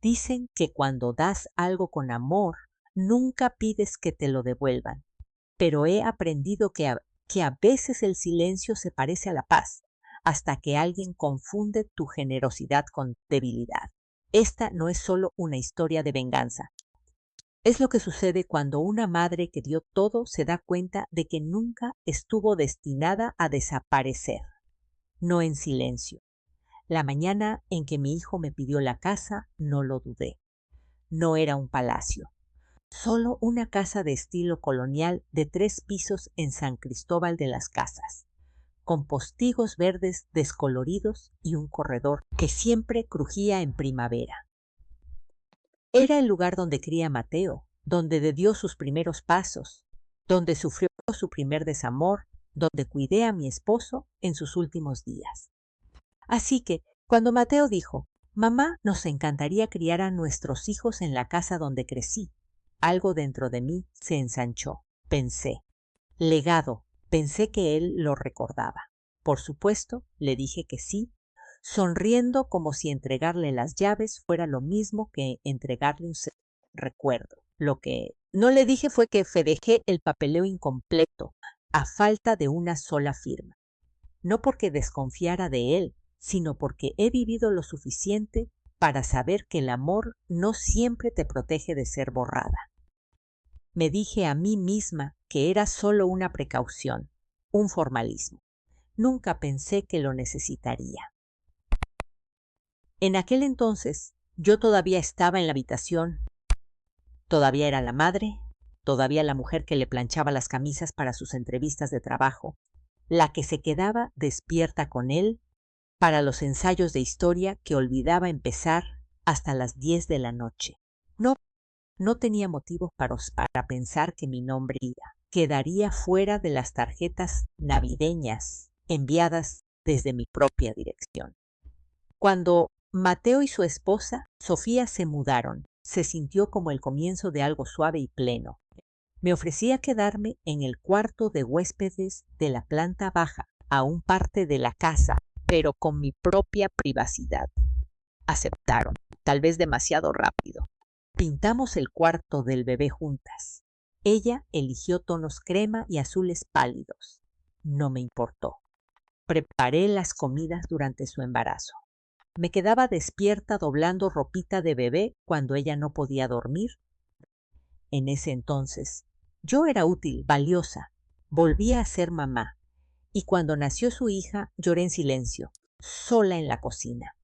Dicen que cuando das algo con amor, nunca pides que te lo devuelvan, pero he aprendido que a veces el silencio se parece a la paz, hasta que alguien confunde tu generosidad con debilidad. Esta no es solo una historia de venganza. Es lo que sucede cuando una madre que dio todo se da cuenta de que nunca estuvo destinada a desaparecer. No en silencio. La mañana en que mi hijo me pidió la casa, no lo dudé. No era un palacio, solo una casa de estilo colonial de 3 pisos en San Cristóbal de las Casas, con postigos verdes descoloridos y un corredor que siempre crujía en primavera. Era el lugar donde cría Mateo, donde dio sus primeros pasos, donde sufrió su primer desamor, donde cuidé a mi esposo en sus últimos días. Así que, cuando Mateo dijo, «Mamá, nos encantaría criar a nuestros hijos en la casa donde crecí», algo dentro de mí se ensanchó. Pensé, legado, pensé que él lo recordaba. Por supuesto, le dije que sí, sonriendo como si entregarle las llaves fuera lo mismo que entregarle un recuerdo. Lo que no le dije fue que dejé el papeleo incompleto, a falta de una sola firma. No porque desconfiara de él, sino porque he vivido lo suficiente para saber que el amor no siempre te protege de ser borrada. Me dije a mí misma que era solo una precaución, un formalismo. Nunca pensé que lo necesitaría. En aquel entonces, yo todavía estaba en la habitación, todavía era la madre, todavía la mujer que le planchaba las camisas para sus entrevistas de trabajo, la que se quedaba despierta con él para los ensayos de historia que olvidaba empezar hasta las 10 de la noche. No tenía motivos para pensar que mi nombre quedaría fuera de las tarjetas navideñas enviadas desde mi propia dirección. Cuando Mateo y su esposa, Sofía, se mudaron, se sintió como el comienzo de algo suave y pleno. Me ofrecía quedarme en el cuarto de huéspedes de la planta baja, aún parte de la casa, pero con mi propia privacidad. Aceptaron, tal vez demasiado rápido. Pintamos el cuarto del bebé juntas. Ella eligió tonos crema y azules pálidos. No me importó. Preparé las comidas durante su embarazo. Me quedaba despierta doblando ropita de bebé cuando ella no podía dormir. En ese entonces, yo era útil, valiosa. Volvía a ser mamá. Y cuando nació su hija, lloré en silencio, sola en la cocina.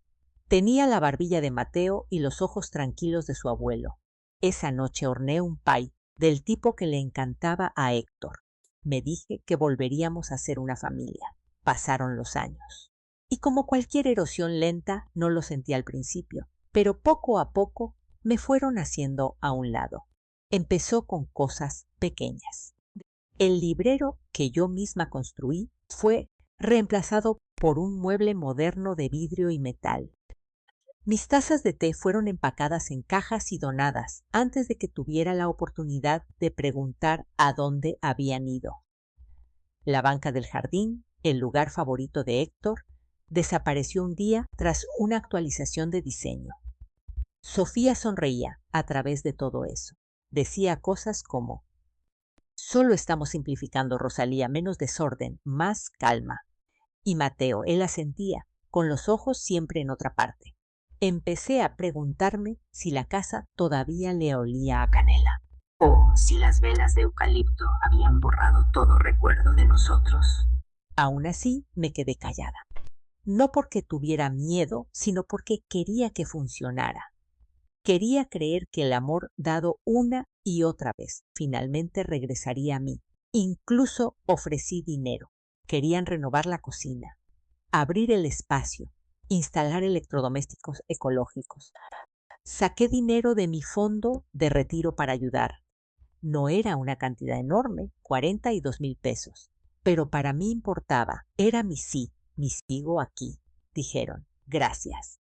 Tenía la barbilla de Mateo y los ojos tranquilos de su abuelo. Esa noche horneé un pie del tipo que le encantaba a Héctor. Me dije que volveríamos a ser una familia. Pasaron los años. Y como cualquier erosión lenta, no lo sentí al principio, pero poco a poco me fueron haciendo a un lado. Empezó con cosas pequeñas. El librero que yo misma construí fue reemplazado por un mueble moderno de vidrio y metal. Mis tazas de té fueron empacadas en cajas y donadas antes de que tuviera la oportunidad de preguntar a dónde habían ido. La banca del jardín, el lugar favorito de Héctor, desapareció un día tras una actualización de diseño. Sofía sonreía a través de todo eso. Decía cosas como, «Solo estamos simplificando, Rosalía, menos desorden, más calma». Y Mateo, él asentía, con los ojos siempre en otra parte. Empecé a preguntarme si la casa todavía le olía a canela, o si las velas de eucalipto habían borrado todo recuerdo de nosotros. Aún así, me quedé callada. No porque tuviera miedo, sino porque quería que funcionara. Quería creer que el amor dado una y otra vez finalmente regresaría a mí. Incluso ofrecí dinero. Querían renovar la cocina, abrir el espacio, instalar electrodomésticos ecológicos. Saqué dinero de mi fondo de retiro para ayudar. No era una cantidad enorme, 42,000 pesos, pero para mí importaba. Era mi sí, mi sigo aquí. Dijeron, gracias.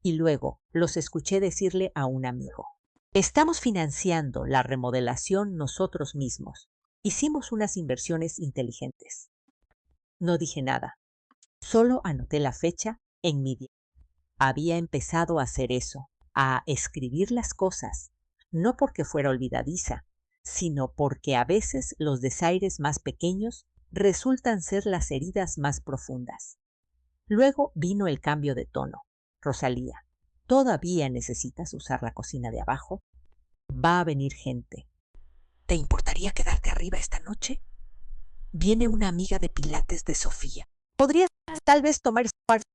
Y luego los escuché decirle a un amigo, estamos financiando la remodelación nosotros mismos. Hicimos unas inversiones inteligentes. No dije nada, solo anoté la fecha en mi diario. Había empezado a hacer eso, a escribir las cosas, no porque fuera olvidadiza, sino porque a veces los desaires más pequeños resultan ser las heridas más profundas. Luego vino el cambio de tono. Rosalía, ¿todavía necesitas usar la cocina de abajo? Va a venir gente. ¿Te importaría quedarte arriba esta noche? Viene una amiga de Pilates de Sofía. ¿Podrías tal vez tomar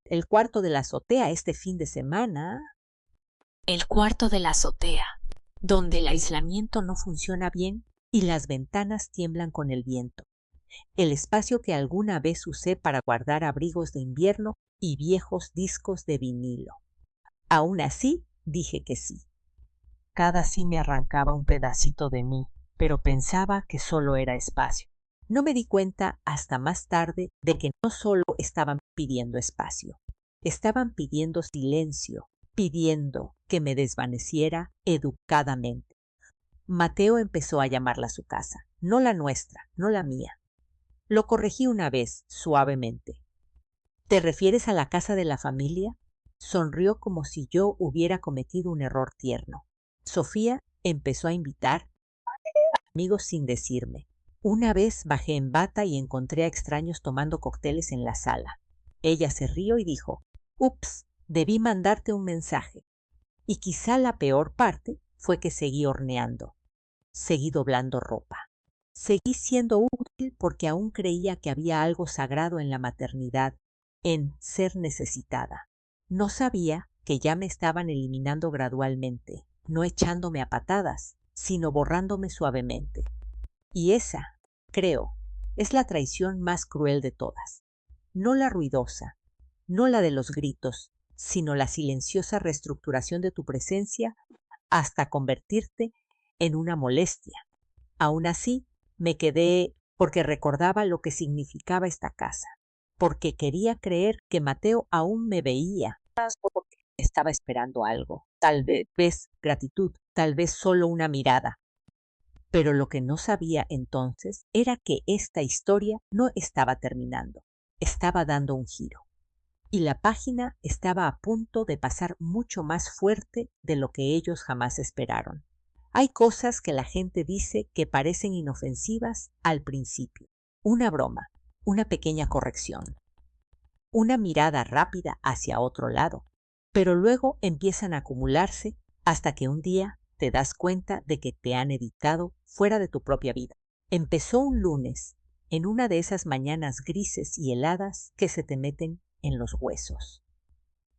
el cuarto de la azotea este fin de semana? El cuarto de la azotea, donde el aislamiento no funciona bien y las ventanas tiemblan con el viento. El espacio que alguna vez usé para guardar abrigos de invierno y viejos discos de vinilo. Aún así, dije que sí. Cada sí me arrancaba un pedacito de mí, pero pensaba que solo era espacio. No me di cuenta hasta más tarde de que no solo estaban pidiendo espacio, estaban pidiendo silencio, pidiendo que me desvaneciera educadamente. Mateo empezó a llamarla su casa, no la nuestra, no la mía. Lo corregí una vez, suavemente. ¿Te refieres a la casa de la familia? Sonrió como si yo hubiera cometido un error tierno. Sofía empezó a invitar amigos sin decirme. Una vez bajé en bata y encontré a extraños tomando cócteles en la sala. Ella se rió y dijo, «Ups, debí mandarte un mensaje». Y quizá la peor parte fue que seguí horneando. Seguí doblando ropa. Seguí siendo útil porque aún creía que había algo sagrado en la maternidad, en ser necesitada. No sabía que ya me estaban eliminando gradualmente, no echándome a patadas, sino borrándome suavemente. Y esa, creo, es la traición más cruel de todas. No la ruidosa, no la de los gritos, sino la silenciosa reestructuración de tu presencia hasta convertirte en una molestia. Aún así, me quedé porque recordaba lo que significaba esta casa, porque quería creer que Mateo aún me veía, porque estaba esperando algo, tal vez gratitud, tal vez solo una mirada. Pero lo que no sabía entonces era que esta historia no estaba terminando, estaba dando un giro. Y la página estaba a punto de pasar mucho más fuerte de lo que ellos jamás esperaron. Hay cosas que la gente dice que parecen inofensivas al principio. Una broma, una pequeña corrección, una mirada rápida hacia otro lado, pero luego empiezan a acumularse hasta que un día te das cuenta de que te han editado fuera de tu propia vida. Empezó un lunes, en una de esas mañanas grises y heladas que se te meten en los huesos.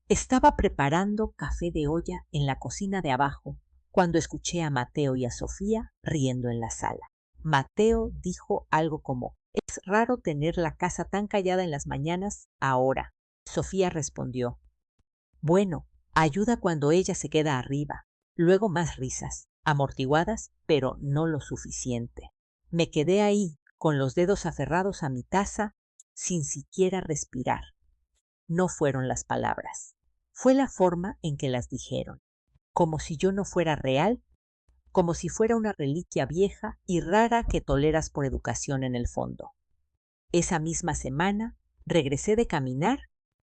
Estaba preparando café de olla en la cocina de abajo cuando escuché a Mateo y a Sofía riendo en la sala. Mateo dijo algo como, «Es raro tener la casa tan callada en las mañanas ahora». Sofía respondió, «Bueno, ayuda cuando ella se queda arriba». Luego más risas, amortiguadas, pero no lo suficiente. Me quedé ahí, con los dedos aferrados a mi taza, sin siquiera respirar. No fueron las palabras, fue la forma en que las dijeron, como si yo no fuera real, como si fuera una reliquia vieja y rara que toleras por educación en el fondo. Esa misma semana regresé de caminar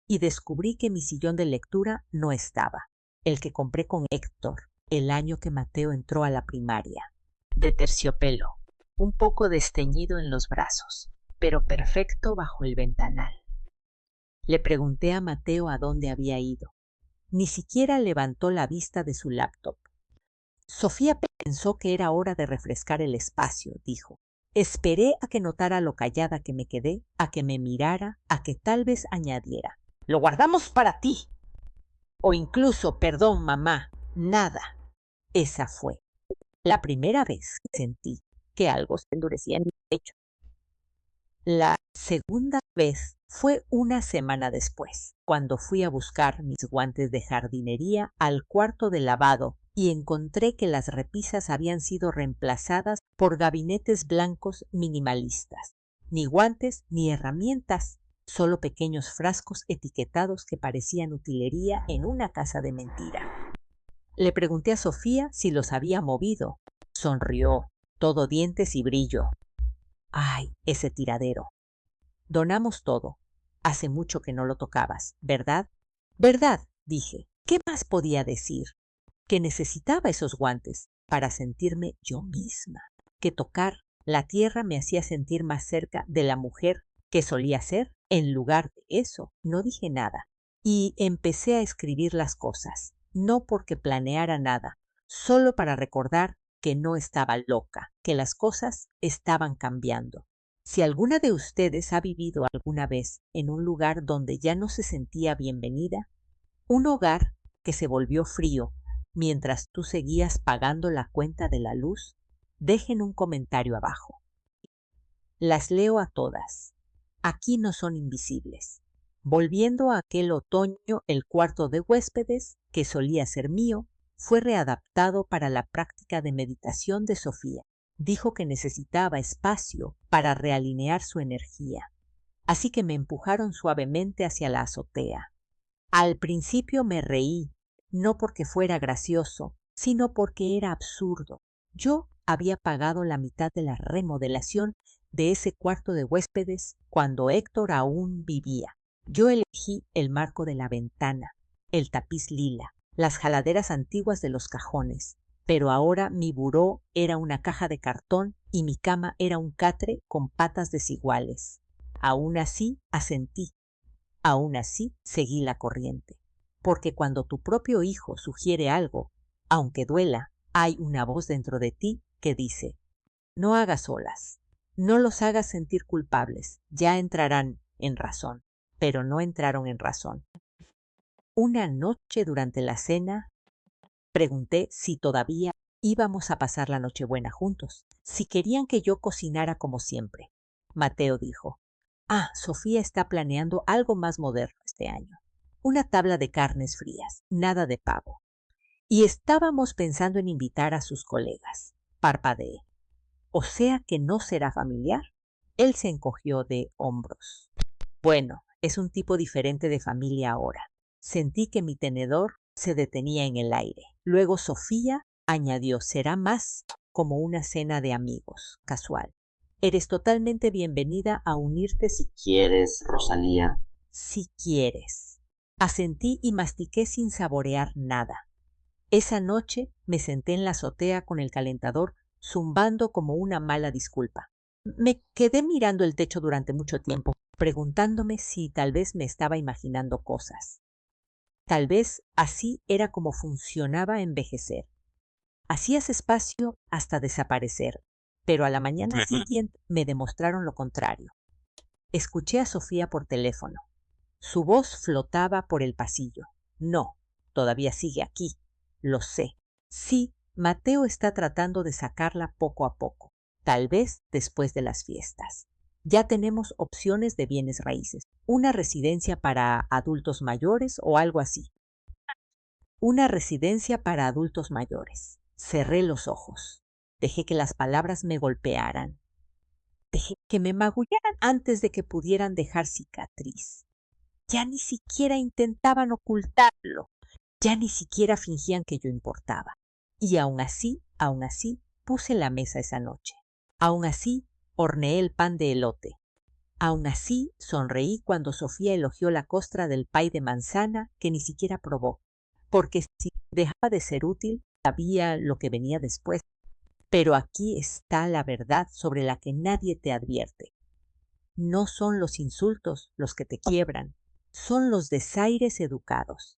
y descubrí que mi sillón de lectura no estaba, el que compré con Héctor el año que Mateo entró a la primaria, de terciopelo, un poco desteñido en los brazos, pero perfecto bajo el ventanal. Le pregunté a Mateo a dónde había ido. Ni siquiera levantó la vista de su laptop. Sofía pensó que era hora de refrescar el espacio, dijo. Esperé a que notara lo callada que me quedé, a que me mirara, a que tal vez añadiera. «Lo guardamos para ti». O incluso, «Perdón, mamá, nada». Esa fue la primera vez que sentí que algo se endurecía en mi pecho. La segunda vez fue una semana después, cuando fui a buscar mis guantes de jardinería al cuarto de lavado y encontré que las repisas habían sido reemplazadas por gabinetes blancos minimalistas. Ni guantes ni herramientas, solo pequeños frascos etiquetados que parecían utilería en una casa de mentira. Le pregunté a Sofía si los había movido. Sonrió, todo dientes y brillo. «Ay, ese tiradero. Donamos todo. Hace mucho que no lo tocabas, ¿verdad?» «¿Verdad?», dije. ¿Qué más podía decir? que necesitaba esos guantes para sentirme yo misma, que tocar la tierra me hacía sentir más cerca de la mujer que solía ser. En lugar de eso, no dije nada y empecé a escribir las cosas, no porque planeara nada, solo para recordar que no estaba loca, que las cosas estaban cambiando. Si alguna de ustedes ha vivido alguna vez en un lugar donde ya no se sentía bienvenida, un hogar que se volvió frío mientras tú seguías pagando la cuenta de la luz, dejen un comentario abajo. Las leo a todas. Aquí no son invisibles. Volviendo a aquel otoño, el cuarto de huéspedes, que solía ser mío, fue readaptado para la práctica de meditación de Sofía. Dijo que necesitaba espacio para realinear su energía, así que me empujaron suavemente hacia la azotea. Al principio me reí, no porque fuera gracioso, sino porque era absurdo. Yo había pagado la mitad de la remodelación de ese cuarto de huéspedes cuando Héctor aún vivía. Yo elegí el marco de la ventana, el tapiz lila, las jaladeras antiguas de los cajones, pero ahora mi buró era una caja de cartón y mi cama era un catre con patas desiguales. Aún así, asentí. Aún así, seguí la corriente. Porque cuando tu propio hijo sugiere algo, aunque duela, hay una voz dentro de ti que dice: no hagas olas, no los hagas sentir culpables, ya entrarán en razón. Pero no entraron en razón. Una noche durante la cena, pregunté si todavía íbamos a pasar la Nochebuena juntos, si querían que yo cocinara como siempre. Mateo dijo: Sofía está planeando algo más moderno este año. Una tabla de carnes frías, nada de pavo. Y estábamos pensando en invitar a sus colegas. Parpadeé. ¿O sea que no será familiar? Él se encogió de hombros. Bueno, es un tipo diferente de familia ahora. Sentí que mi tenedor se detenía en el aire. Luego Sofía añadió: será más como una cena de amigos, casual. Eres totalmente bienvenida a unirte si ¿Quieres, Rosalía? si quieres. Asentí y mastiqué sin saborear nada. Esa noche me senté en la azotea con el calentador zumbando como una mala disculpa. Me quedé mirando el techo durante mucho tiempo, preguntándome si tal vez me estaba imaginando cosas. Tal vez así era como funcionaba envejecer. Hacías espacio hasta desaparecer, pero a la mañana siguiente me demostraron lo contrario. Escuché a Sofía por teléfono. Su voz flotaba por el pasillo. No, todavía sigue aquí. Lo sé. Sí, Mateo está tratando de sacarla poco a poco. Tal vez después de las fiestas. Ya tenemos opciones de bienes raíces. Una residencia para adultos mayores o algo así. Una residencia para adultos mayores. Cerré los ojos. Dejé que las palabras me golpearan. Dejé que me magullaran antes de que pudieran dejar cicatriz. Ya ni siquiera intentaban ocultarlo. Ya ni siquiera fingían que yo importaba. Y aún así, puse la mesa esa noche. Aún así, horneé el pan de elote. Aún así, sonreí cuando Sofía elogió la costra del pay de manzana que ni siquiera probó, porque si dejaba de ser útil, sabía lo que venía después. Pero aquí está la verdad sobre la que nadie te advierte. No son los insultos los que te quiebran, son los desaires educados.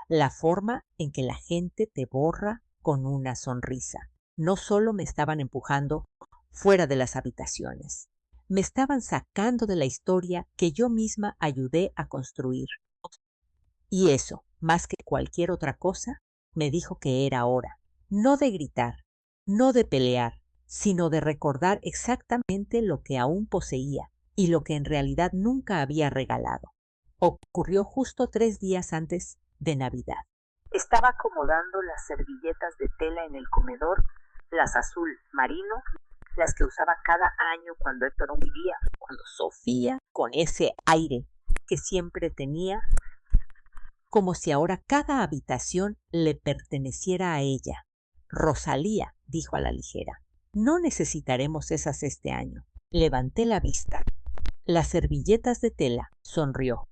La forma en que la gente te borra con una sonrisa. No solo me estaban empujando fuera de las habitaciones, me estaban sacando de la historia que yo misma ayudé a construir. Y eso, más que cualquier otra cosa, me dijo que era hora, no de gritar, no de pelear, sino de recordar exactamente lo que aún poseía y lo que en realidad nunca había regalado. Ocurrió justo 3 días antes de Navidad. Estaba acomodando las servilletas de tela en el comedor, las azul marino, las que usaba cada año cuando Héctor aún vivía, cuando Sofía, con ese aire que siempre tenía, como si ahora cada habitación le perteneciera a ella. Rosalía, dijo a la ligera, no necesitaremos esas este año. Levanté la vista. Las servilletas de tela, sonrió.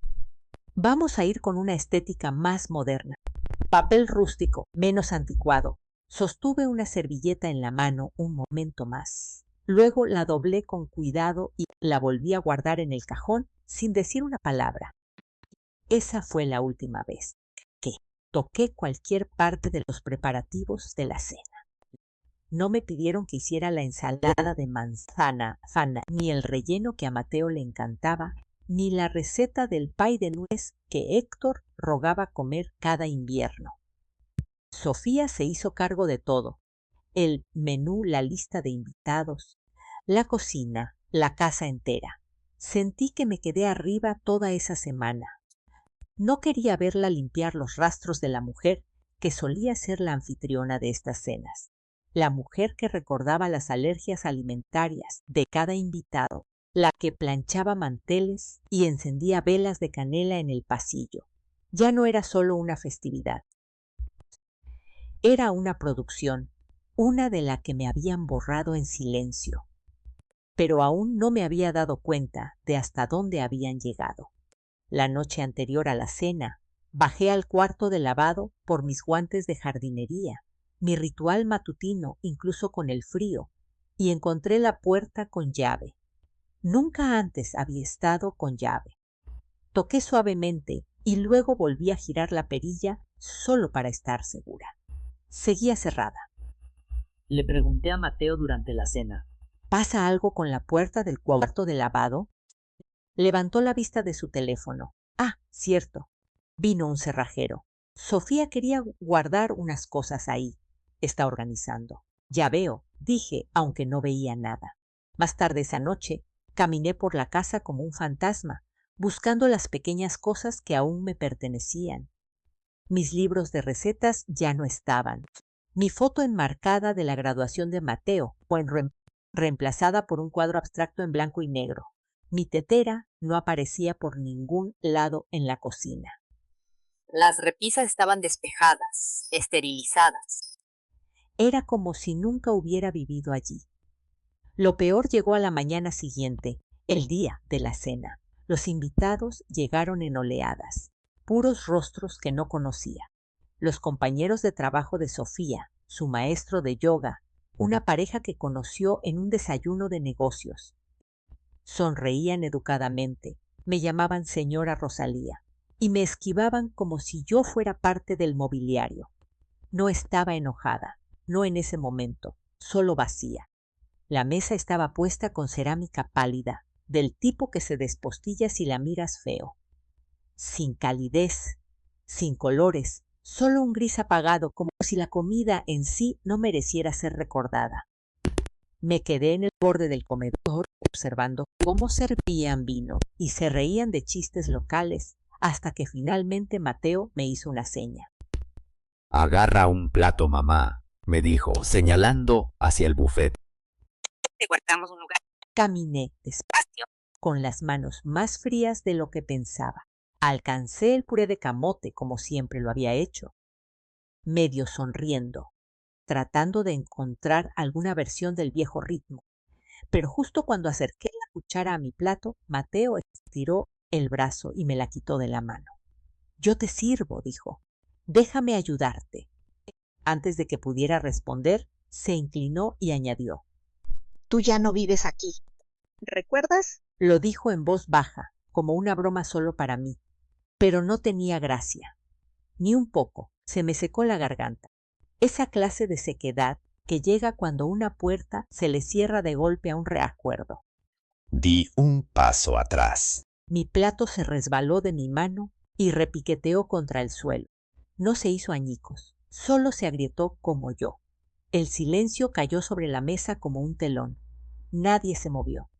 Vamos a ir con una estética más moderna. papel rústico, menos anticuado. Sostuve una servilleta en la mano un momento más. Luego la doblé con cuidado y la volví a guardar en el cajón sin decir una palabra. Esa fue la última vez que toqué cualquier parte de los preparativos de la cena. No me pidieron que hiciera la ensalada de manzana, ni el relleno que a Mateo le encantaba, ni la receta del pay de nuez que Héctor rogaba comer cada invierno. Sofía se hizo cargo de todo: el menú, la lista de invitados, la cocina, la casa entera. Sentí que me quedé arriba toda esa semana. No quería verla limpiar los rastros de la mujer que solía ser la anfitriona de estas cenas, la mujer que recordaba las alergias alimentarias de cada invitado, la que planchaba manteles y encendía velas de canela en el pasillo. Ya no era solo una festividad, era una producción, una de la que me habían borrado en silencio, pero aún no me había dado cuenta de hasta dónde habían llegado. La noche anterior a la cena, bajé al cuarto de lavado por mis guantes de jardinería, mi ritual matutino incluso con el frío, y encontré la puerta con llave. Nunca antes había estado con llave. Toqué suavemente y luego volví a girar la perilla solo para estar segura. Seguía cerrada. Le pregunté a Mateo durante la cena. ¿Pasa algo con la puerta del cuarto de lavado? Levantó la vista de su teléfono. Ah, cierto. Vino un cerrajero. Sofía quería guardar unas cosas ahí. Está organizando. Ya veo, dije, aunque no veía nada. Más tarde esa noche, caminé por la casa como un fantasma, buscando las pequeñas cosas que aún me pertenecían. Mis libros de recetas ya no estaban. Mi foto enmarcada de la graduación de Mateo fue reemplazada por un cuadro abstracto en blanco y negro. Mi tetera no aparecía por ningún lado en la cocina. Las repisas estaban despejadas, esterilizadas. Era como si nunca hubiera vivido allí. Lo peor llegó a la mañana siguiente, el día de la cena. Los invitados llegaron en oleadas, puros rostros que no conocía. Los compañeros de trabajo de Sofía, su maestro de yoga, una pareja que conoció en un desayuno de negocios. Sonreían educadamente, me llamaban señora Rosalía y me esquivaban como si yo fuera parte del mobiliario. No estaba enojada, no en ese momento, solo vacía. La mesa estaba puesta con cerámica pálida, del tipo que se despostilla si la miras feo. Sin calidez, sin colores, solo un gris apagado, como si la comida en sí no mereciera ser recordada. Me quedé en el borde del comedor observando cómo servían vino y se reían de chistes locales hasta que finalmente Mateo me hizo una seña. Agarra un plato, mamá, me dijo, señalando hacia el buffet. Te guardamos un lugar. Caminé despacio, con las manos más frías de lo que pensaba. Alcancé el puré de camote como siempre lo había hecho, medio sonriendo, tratando de encontrar alguna versión del viejo ritmo. Pero justo cuando acerqué la cuchara a mi plato, Mateo estiró el brazo y me la quitó de la mano. Yo te sirvo, dijo. Déjame ayudarte. Antes de que pudiera responder, se inclinó y añadió. Tú ya no vives aquí. ¿Recuerdas? Lo dijo en voz baja, como una broma solo para mí. Pero no tenía gracia. Ni un poco. Se me secó la garganta. Esa clase de sequedad que llega cuando una puerta se le cierra de golpe a un reacuerdo. Di un paso atrás. Mi plato se resbaló de mi mano y repiqueteó contra el suelo. No se hizo añicos, solo se agrietó como yo. El silencio cayó sobre la mesa como un telón. Nadie se movió.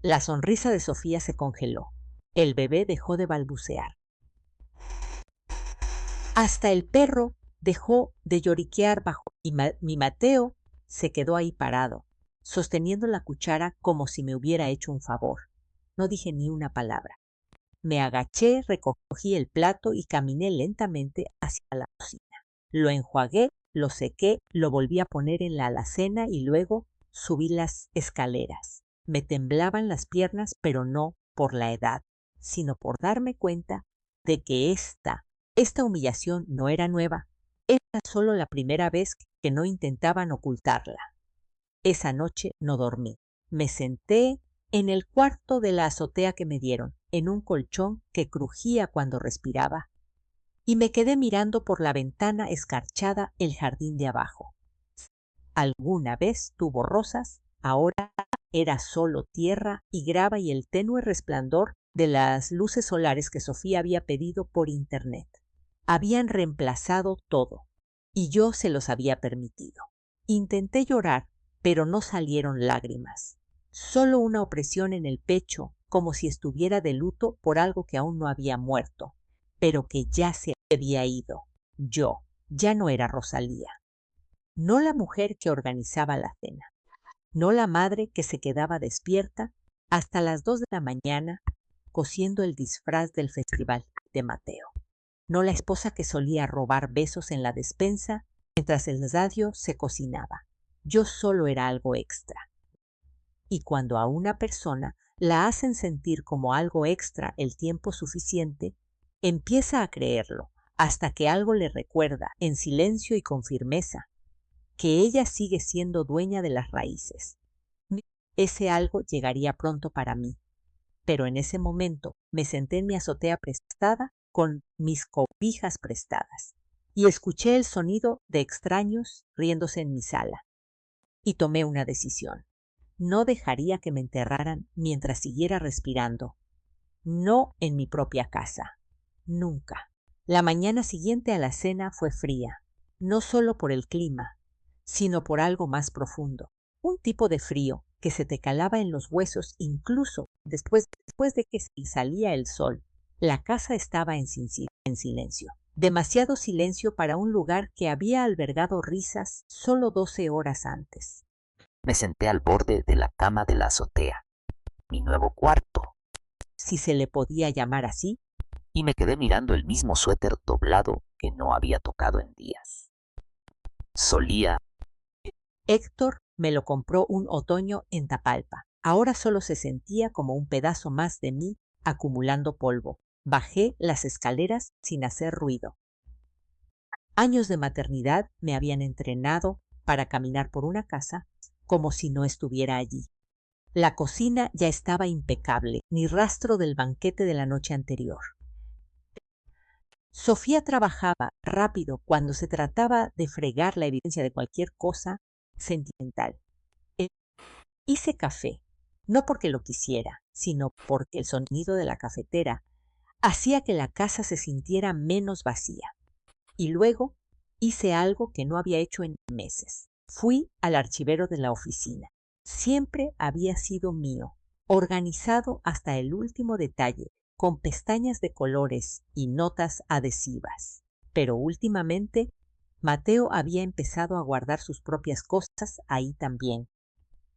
La sonrisa de Sofía se congeló. El bebé dejó de balbucear. Hasta el perro dejó de lloriquear bajo y mi Mateo se quedó ahí parado, sosteniendo la cuchara como si me hubiera hecho un favor. No dije ni una palabra. Me agaché, recogí el plato y caminé lentamente hacia la cocina. Lo enjuagué, lo sequé, lo volví a poner en la alacena y luego subí las escaleras. Me temblaban las piernas, pero no por la edad, sino por darme cuenta de que esta humillación no era nueva, Era solo la primera vez que no intentaban ocultarla. Esa noche no dormí. Me senté en el cuarto de la azotea que me dieron, en un colchón que crujía cuando respiraba, y me quedé mirando por la ventana escarchada el jardín de abajo. Alguna vez tuvo rosas, ahora era solo tierra y grava y el tenue resplandor de las luces solares que Sofía había pedido por internet. Habían reemplazado todo, y yo se los había permitido. Intenté llorar, pero no salieron lágrimas. Solo una opresión en el pecho, como si estuviera de luto por algo que aún no había muerto, pero que ya se había ido. Yo ya no era Rosalía. No la mujer que organizaba la cena, no la madre que se quedaba despierta hasta las 2 de la mañana cosiendo el disfraz del festival de Mateo, no la esposa que solía robar besos en la despensa mientras el radio se cocinaba. Yo solo era algo extra. Y cuando a una persona la hacen sentir como algo extra el tiempo suficiente, empieza a creerlo hasta que algo le recuerda, en silencio y con firmeza, que ella sigue siendo dueña de las raíces. Ese algo llegaría pronto para mí, pero en ese momento me senté en mi azotea prestada con mis cobijas prestadas y escuché el sonido de extraños riéndose en mi sala. Y tomé una decisión. No dejaría que me enterraran mientras siguiera respirando. No en mi propia casa. Nunca. La mañana siguiente a la cena fue fría, no solo por el clima, sino por algo más profundo. Un tipo de frío que se te calaba en los huesos incluso después de que salía el sol. La casa estaba en silencio. Demasiado silencio para un lugar que había albergado risas solo 12 horas antes. Me senté al borde de la cama de la azotea, mi nuevo cuarto, Si se le podía llamar así, y me quedé mirando el mismo suéter doblado que no había tocado en días. Solía. Héctor me lo compró un otoño en Tapalpa. Ahora solo se sentía como un pedazo más de mí acumulando polvo. Bajé las escaleras sin hacer ruido. Años de maternidad me habían entrenado para caminar por una casa como si no estuviera allí. La cocina ya estaba impecable, ni rastro del banquete de la noche anterior. Sofía trabajaba rápido cuando se trataba de fregar la evidencia de cualquier cosa sentimental. Hice café, no porque lo quisiera, sino porque el sonido de la cafetera hacía que la casa se sintiera menos vacía. Y luego hice algo que no había hecho en meses. Fui al archivero de la oficina. Siempre había sido mío, organizado hasta el último detalle, con pestañas de colores y notas adhesivas. Pero últimamente, Mateo había empezado a guardar sus propias cosas ahí también.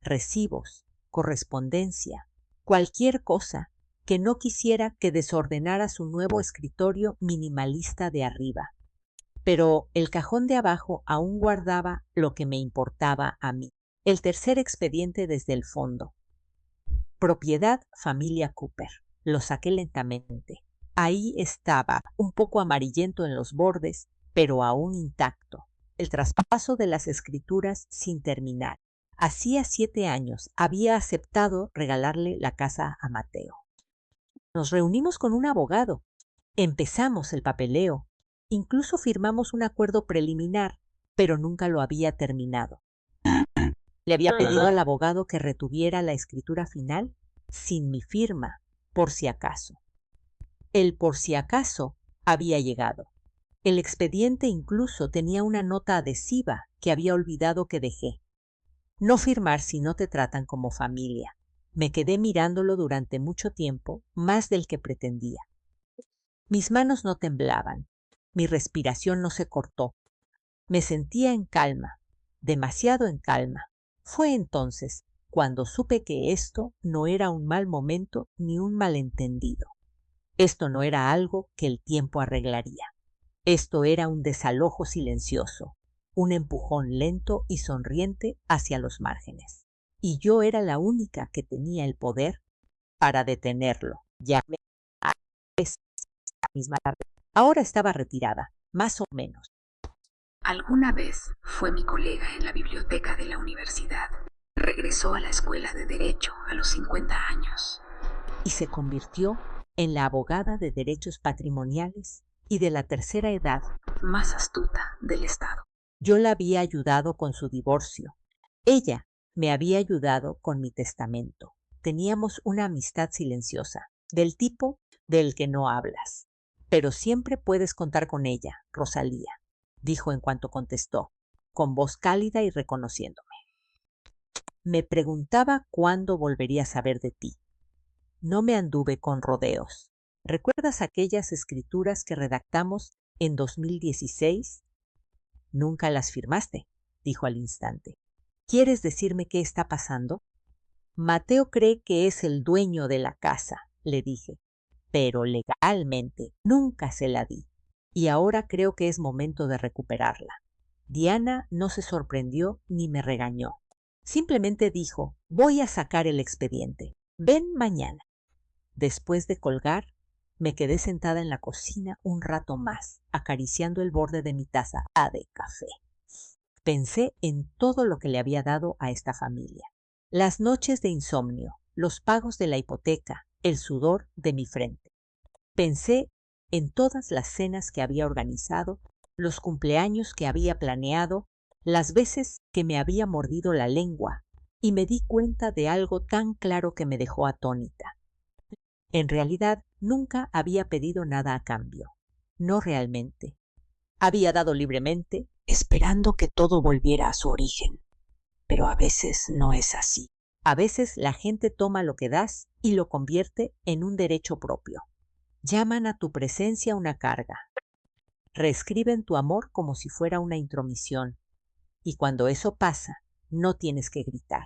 Recibos, correspondencia, cualquier cosa que no quisiera que desordenara su nuevo escritorio minimalista de arriba. Pero el cajón de abajo aún guardaba lo que me importaba a mí. El tercer expediente desde el fondo. Propiedad familia Cooper. Lo saqué lentamente. Ahí estaba, un poco amarillento en los bordes, pero aún intacto. El traspaso de las escrituras sin terminar. Hacía 7 años había aceptado regalarle la casa a Mateo. Nos reunimos con un abogado. Empezamos el papeleo. Incluso firmamos un acuerdo preliminar, pero nunca lo había terminado. Le había pedido al abogado que retuviera la escritura final sin mi firma, por si acaso. El por si acaso había llegado. El expediente incluso tenía una nota adhesiva que había olvidado que dejé. No firmar si no te tratan como familia. Me quedé mirándolo durante mucho tiempo, más del que pretendía. Mis manos no temblaban. Mi respiración no se cortó. Me sentía en calma, demasiado en calma. Fue entonces cuando supe que esto no era un mal momento ni un malentendido. Esto no era algo que el tiempo arreglaría. Esto era un desalojo silencioso, un empujón lento y sonriente hacia los márgenes. Y yo era la única que tenía el poder para detenerlo. Llamé a esa misma tarde. Ahora estaba retirada, más o menos. Alguna vez fue mi colega en la biblioteca de la universidad. Regresó a la escuela de Derecho a los 50 años. Y se convirtió en la abogada de derechos patrimoniales y de la tercera edad más astuta del estado. Yo la había ayudado con su divorcio. Ella me había ayudado con mi testamento. Teníamos una amistad silenciosa, del tipo del que no hablas. Pero siempre puedes contar con ella, Rosalía, dijo en cuanto contestó, con voz cálida y reconociéndome. Me preguntaba cuándo volvería a saber de ti. No me anduve con rodeos. ¿Recuerdas aquellas escrituras que redactamos en 2016? Nunca las firmaste, dijo al instante. ¿Quieres decirme qué está pasando? Mateo cree que es el dueño de la casa, le dije, pero legalmente nunca se la di, y ahora creo que es momento de recuperarla. Diana no se sorprendió ni me regañó. Simplemente dijo, voy a sacar el expediente. Ven mañana. Después de colgar, me quedé sentada en la cocina un rato más, acariciando el borde de mi taza de café. Pensé en todo lo que le había dado a esta familia. Las noches de insomnio, los pagos de la hipoteca, el sudor de mi frente. Pensé en todas las cenas que había organizado, los cumpleaños que había planeado, las veces que me había mordido la lengua, y me di cuenta de algo tan claro que me dejó atónita. En realidad, nunca había pedido nada a cambio. No realmente. Había dado libremente, esperando que todo volviera a su origen. Pero a veces no es así. A veces la gente toma lo que das y lo convierte en un derecho propio. Llaman a tu presencia una carga. Reescriben tu amor como si fuera una intromisión. Y cuando eso pasa, no tienes que gritar.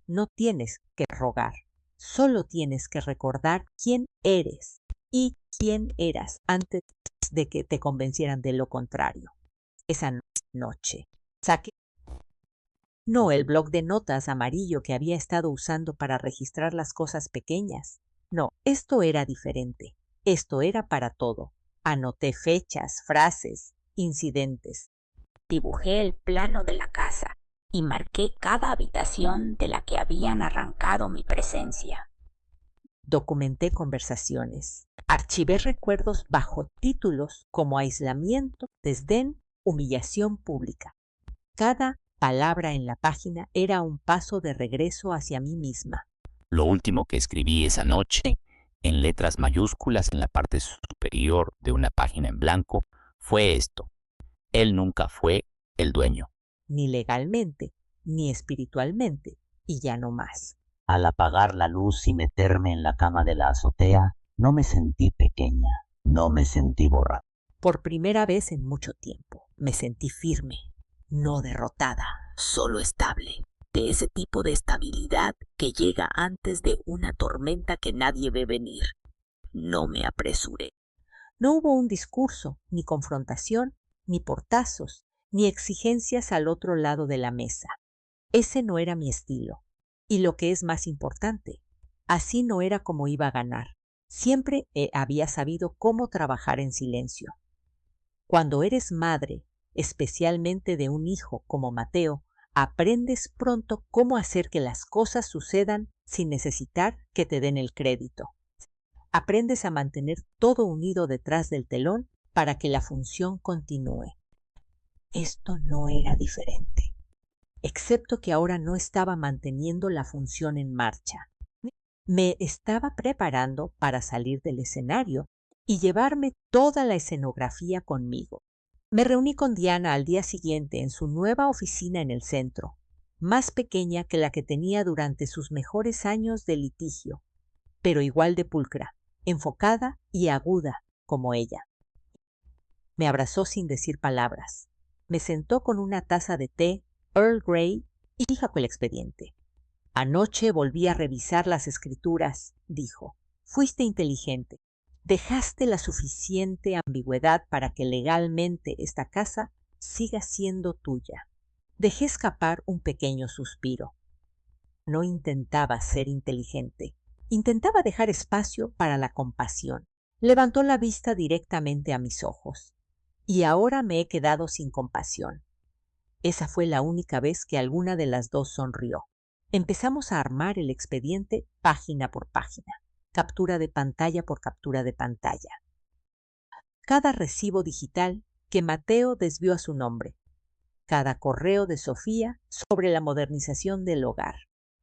No tienes que rogar. Solo tienes que recordar quién eres y quién eras antes de que te convencieran de lo contrario. Esa noche saqué no el bloc de notas amarillo que había estado usando para registrar las cosas pequeñas. No, esto era diferente. Esto era para todo. Anoté fechas, frases, incidentes. Dibujé el plano de la casa y marqué cada habitación de la que habían arrancado mi presencia. Documenté conversaciones. Archivé recuerdos bajo títulos como aislamiento, desdén, humillación pública. Cada palabra en la página era un paso de regreso hacia mí misma. Lo último que escribí esa noche, en letras mayúsculas en la parte superior de una página en blanco, fue esto. Él nunca fue el dueño. Ni legalmente, ni espiritualmente, y ya no más. Al apagar la luz y meterme en la cama de la azotea, no me sentí pequeña, no me sentí borrada. Por primera vez en mucho tiempo, me sentí firme, no derrotada, solo estable, de ese tipo de estabilidad que llega antes de una tormenta que nadie ve venir. No me apresuré. No hubo un discurso, ni confrontación, ni portazos, ni exigencias al otro lado de la mesa. Ese no era mi estilo. Y lo que es más importante, así no era como iba a ganar. Siempre había sabido cómo trabajar en silencio. Cuando eres madre, especialmente de un hijo como Mateo, aprendes pronto cómo hacer que las cosas sucedan sin necesitar que te den el crédito. Aprendes a mantener todo unido detrás del telón para que la función continúe. Esto no era diferente, excepto que ahora no estaba manteniendo la función en marcha. Me estaba preparando para salir del escenario y llevarme toda la escenografía conmigo. Me reuní con Diana al día siguiente en su nueva oficina en el centro, más pequeña que la que tenía durante sus mejores años de litigio, pero igual de pulcra, enfocada y aguda como ella. Me abrazó sin decir palabras. Me sentó con una taza de té, Earl Grey, y dijo el expediente. Anoche volví a revisar las escrituras, dijo. Fuiste inteligente. Dejaste la suficiente ambigüedad para que legalmente esta casa siga siendo tuya. Dejé escapar un pequeño suspiro. No intentaba ser inteligente. Intentaba dejar espacio para la compasión. Levantó la vista directamente a mis ojos. Y ahora me he quedado sin compasión. Esa fue la única vez que alguna de las dos sonrió. Empezamos a armar el expediente página por página, captura de pantalla por captura de pantalla. Cada recibo digital que Mateo desvió a su nombre, cada correo de Sofía sobre la modernización del hogar,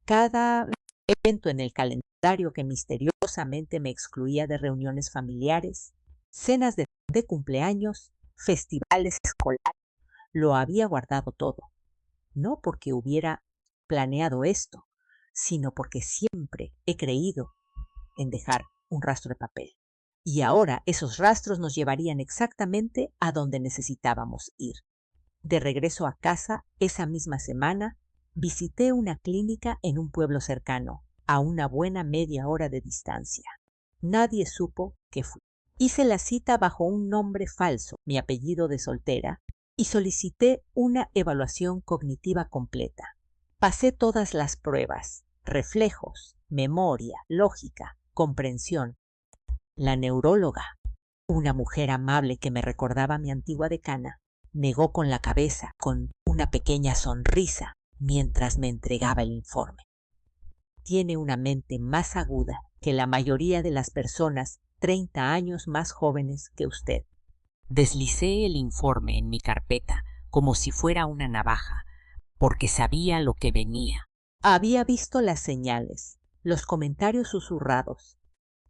cada evento en el calendario que misteriosamente me excluía de reuniones familiares, cenas de cumpleaños, festivales escolares. Lo había guardado todo, no porque hubiera planeado esto, sino porque siempre he creído en dejar un rastro de papel. Y ahora esos rastros nos llevarían exactamente a donde necesitábamos ir. De regreso a casa, esa misma semana, visité una clínica en un pueblo cercano, a una buena media hora de distancia. Nadie supo que fui. Hice la cita bajo un nombre falso, mi apellido de soltera, y solicité una evaluación cognitiva completa. Pasé todas las pruebas, reflejos, memoria, lógica, comprensión. La neuróloga, una mujer amable que me recordaba a mi antigua decana, negó con la cabeza, con una pequeña sonrisa, mientras me entregaba el informe. Tiene una mente más aguda que la mayoría de las personas 30 años más jóvenes que usted. Deslicé el informe en mi carpeta como si fuera una navaja, porque sabía lo que venía. Había visto las señales, los comentarios susurrados,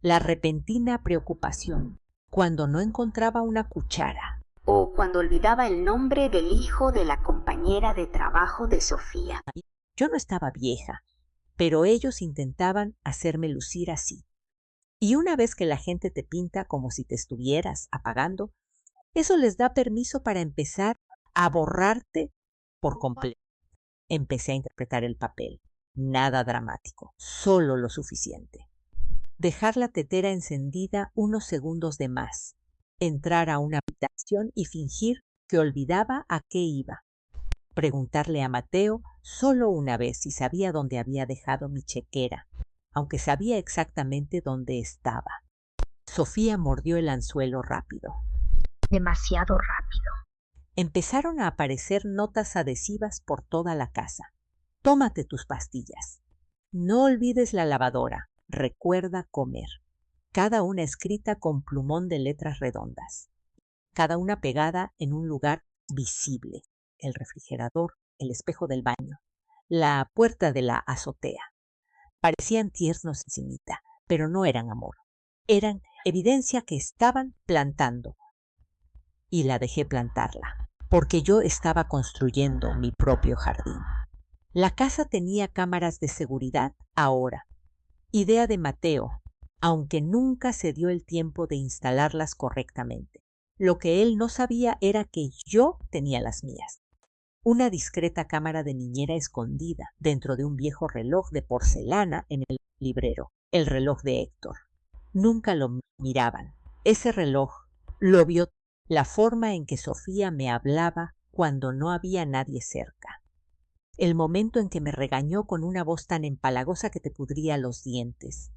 la repentina preocupación cuando no encontraba una cuchara. O cuando olvidaba el nombre del hijo de la compañera de trabajo de Sofía. Yo no estaba vieja, pero ellos intentaban hacerme lucir así. Y una vez que la gente te pinta como si te estuvieras apagando, eso les da permiso para empezar a borrarte por completo. Empecé a interpretar el papel. Nada dramático, solo lo suficiente. Dejar la tetera encendida unos segundos de más. Entrar a una habitación y fingir que olvidaba a qué iba. Preguntarle a Mateo solo una vez si sabía dónde había dejado mi chequera, aunque sabía exactamente dónde estaba. Sofía mordió el anzuelo rápido. Demasiado rápido. Empezaron a aparecer notas adhesivas por toda la casa. Tómate tus pastillas. No olvides la lavadora. Recuerda comer. Cada una escrita con plumón de letras redondas. Cada una pegada en un lugar visible. El refrigerador, el espejo del baño, la puerta de la azotea. Parecían tiernos encimita, pero no eran amor. Eran evidencia que estaban plantando. Y la dejé plantarla, porque yo estaba construyendo mi propio jardín. La casa tenía cámaras de seguridad ahora. Idea de Mateo, aunque nunca se dio el tiempo de instalarlas correctamente. Lo que él no sabía era que yo tenía las mías. Una discreta cámara de niñera escondida dentro de un viejo reloj de porcelana en el librero, el reloj de Héctor. Nunca lo miraban. Ese reloj lo vio la forma en que Sofía me hablaba cuando no había nadie cerca. El momento en que me regañó con una voz tan empalagosa que te pudría los dientes.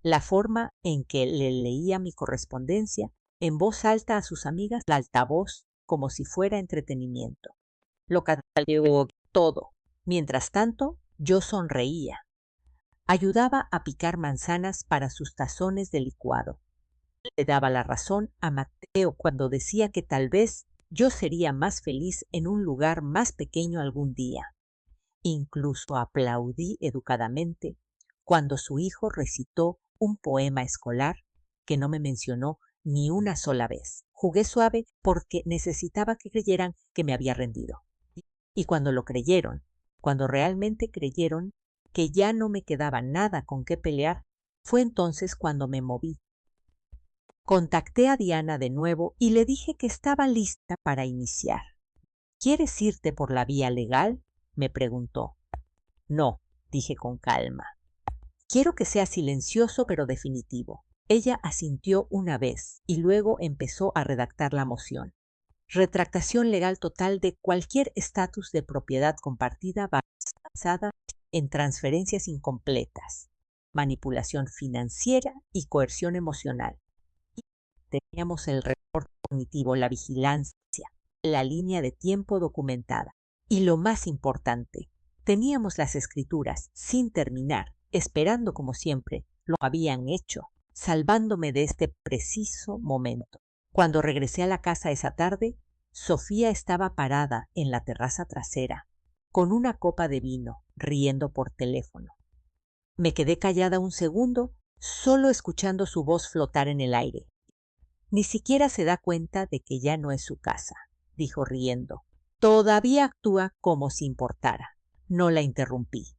La forma en que le leía mi correspondencia en voz alta a sus amigas, la altavoz, como si fuera entretenimiento. Lo catalogó todo. Mientras tanto, yo sonreía. Ayudaba a picar manzanas para sus tazones de licuado. Le daba la razón a Mateo cuando decía que tal vez yo sería más feliz en un lugar más pequeño algún día. Incluso aplaudí educadamente cuando su hijo recitó un poema escolar que no me mencionó ni una sola vez. Jugué suave porque necesitaba que creyeran que me había rendido. Y cuando lo creyeron, cuando realmente creyeron que ya no me quedaba nada con qué pelear, fue entonces cuando me moví. Contacté a Diana de nuevo y le dije que estaba lista para iniciar. ¿Quieres irte por la vía legal?, me preguntó. No, dije con calma. Quiero que sea silencioso pero definitivo. Ella asintió una vez y luego empezó a redactar la moción. Retractación legal total de cualquier estatus de propiedad compartida basada en transferencias incompletas, manipulación financiera y coerción emocional. Y teníamos el reporte cognitivo, la vigilancia, la línea de tiempo documentada. Y lo más importante, teníamos las escrituras sin terminar, esperando como siempre lo habían hecho, salvándome de este preciso momento. Cuando regresé a la casa esa tarde, Sofía estaba parada en la terraza trasera, con una copa de vino, riendo por teléfono. Me quedé callada un segundo, solo escuchando su voz flotar en el aire. Ni siquiera se da cuenta de que ya no es su casa, dijo riendo. Todavía actúa como si importara. No la interrumpí.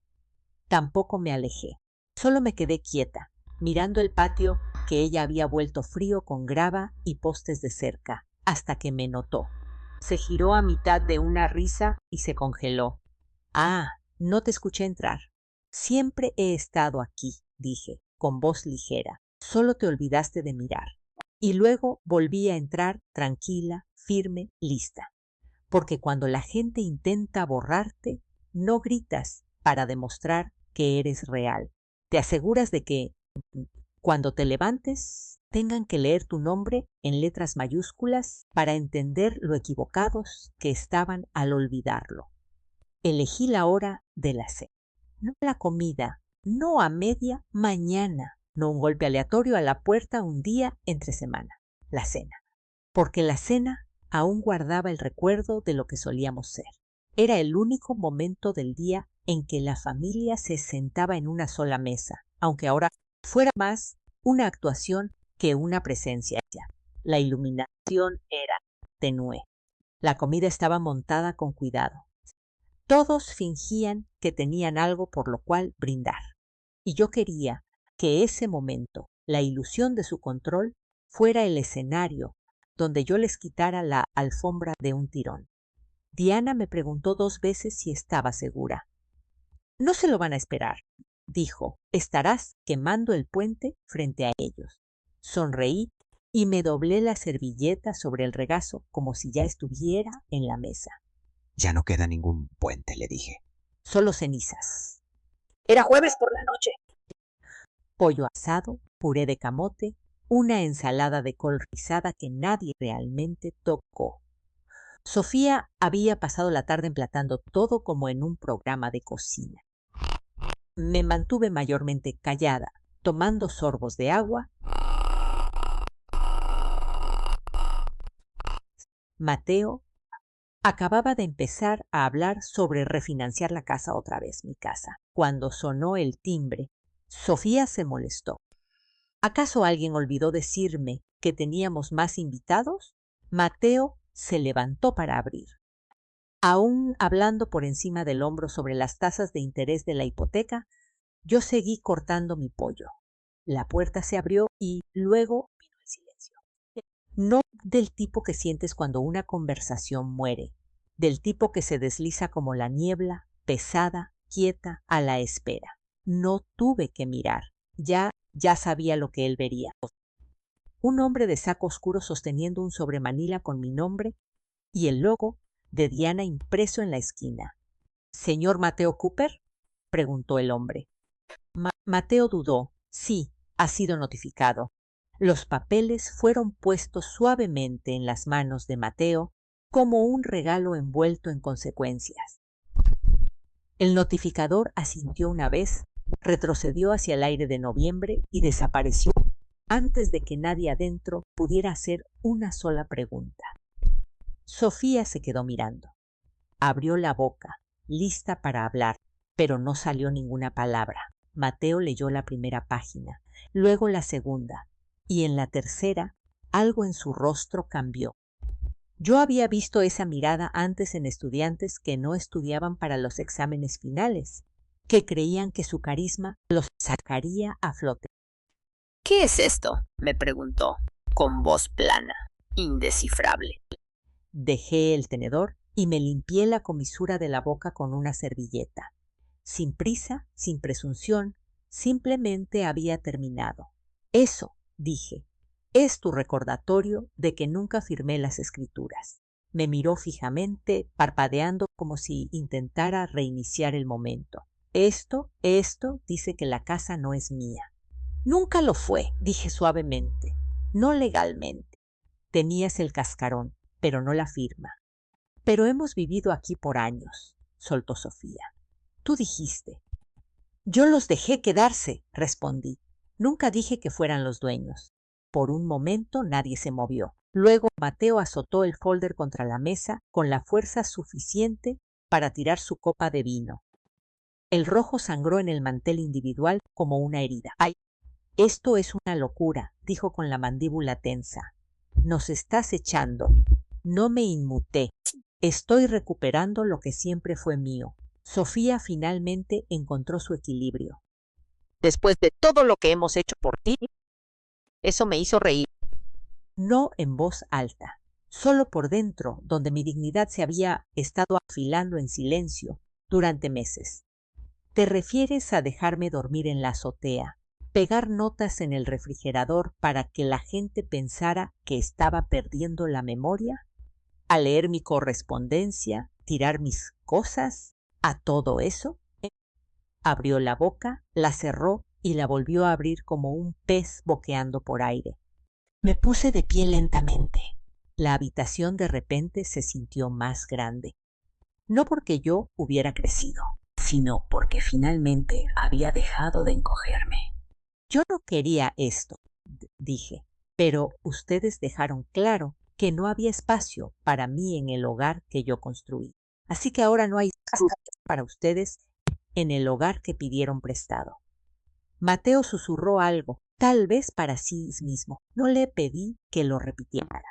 Tampoco me alejé. Solo me quedé quieta, mirando el patio que ella había vuelto frío con grava y postes de cerca, hasta que me notó. Se giró a mitad de una risa y se congeló. Ah, no te escuché entrar. Siempre he estado aquí, dije, con voz ligera. Solo te olvidaste de mirar. Y luego volví a entrar tranquila, firme, lista. Porque cuando la gente intenta borrarte, no gritas para demostrar que eres real. Te aseguras de que, cuando te levantes, tengan que leer tu nombre en letras mayúsculas para entender lo equivocados que estaban al olvidarlo. Elegí la hora de la cena. No la comida, no a media mañana, no un golpe aleatorio a la puerta un día entre semana. La cena. Porque la cena aún guardaba el recuerdo de lo que solíamos ser. Era el único momento del día en que la familia se sentaba en una sola mesa, aunque ahora fuera más una actuación que una presencia. La iluminación era tenue. La comida estaba montada con cuidado. Todos fingían que tenían algo por lo cual brindar. Y yo quería que ese momento, la ilusión de su control, fuera el escenario donde yo les quitara la alfombra de un tirón. Diana me preguntó 2 veces si estaba segura. No se lo van a esperar, dijo. Estarás quemando el puente frente a ellos. Sonreí y me doblé la servilleta sobre el regazo como si ya estuviera en la mesa. Ya no queda ningún puente, le dije. Solo cenizas. Era jueves por la noche. Pollo asado, puré de camote, una ensalada de col rizada que nadie realmente tocó. Sofía había pasado la tarde emplatando todo como en un programa de cocina. Me mantuve mayormente callada, tomando sorbos de agua. Mateo acababa de empezar a hablar sobre refinanciar la casa otra vez, mi casa. Cuando sonó el timbre, Sofía se molestó. ¿Acaso alguien olvidó decirme que teníamos más invitados? Mateo se levantó para abrir. Aún hablando por encima del hombro sobre las tasas de interés de la hipoteca, yo seguí cortando mi pollo. La puerta se abrió y luego vino el silencio. No del tipo que sientes cuando una conversación muere, del tipo que se desliza como la niebla, pesada, quieta, a la espera. No tuve que mirar. Ya sabía lo que él vería. Un hombre de saco oscuro sosteniendo un sobremanila con mi nombre y el logo de Diana impreso en la esquina. ¿Señor Mateo Cooper?, preguntó el hombre. Mateo dudó. Sí, ha sido notificado. Los papeles fueron puestos suavemente en las manos de Mateo como un regalo envuelto en consecuencias. El notificador asintió una vez, retrocedió hacia el aire de noviembre y desapareció antes de que nadie adentro pudiera hacer una sola pregunta. Sofía se quedó mirando. Abrió la boca, lista para hablar, pero no salió ninguna palabra. Mateo leyó la primera página, luego la segunda, y en la tercera algo en su rostro cambió. Yo había visto esa mirada antes en estudiantes que no estudiaban para los exámenes finales, que creían que su carisma los sacaría a flote. ¿Qué es esto?, me preguntó, con voz plana, indescifrable. Dejé el tenedor y me limpié la comisura de la boca con una servilleta. Sin prisa, sin presunción, simplemente había terminado. Eso, dije, es tu recordatorio de que nunca firmé las escrituras. Me miró fijamente, parpadeando como si intentara reiniciar el momento. Esto dice que la casa no es mía. Nunca lo fue, dije suavemente, no legalmente. Tenías el cascarón, pero no la firma. Pero hemos vivido aquí por años, soltó Sofía. Tú dijiste. Yo los dejé quedarse, respondí. Nunca dije que fueran los dueños. Por un momento nadie se movió. Luego Mateo azotó el folder contra la mesa con la fuerza suficiente para tirar su copa de vino. El rojo sangró en el mantel individual como una herida. ¡Ay! Esto es una locura, dijo con la mandíbula tensa. Nos estás echando. No me inmuté. Estoy recuperando lo que siempre fue mío. Sofía finalmente encontró su equilibrio. Después de todo lo que hemos hecho por ti, eso me hizo reír. No en voz alta, solo por dentro, donde mi dignidad se había estado afilando en silencio durante meses. ¿Te refieres a dejarme dormir en la azotea, pegar notas en el refrigerador para que la gente pensara que estaba perdiendo la memoria? ¿A leer mi correspondencia, tirar mis cosas? ¿A todo eso? Abrió la boca, la cerró y la volvió a abrir como un pez boqueando por aire. Me puse de pie lentamente. La habitación de repente se sintió más grande. No porque yo hubiera crecido, sino porque finalmente había dejado de encogerme. Yo no quería esto, dije, pero ustedes dejaron claro que no había espacio para mí en el hogar que yo construí. Así que ahora no hay espacio para ustedes en el hogar que pidieron prestado. Mateo susurró algo, tal vez para sí mismo. No le pedí que lo repitiera.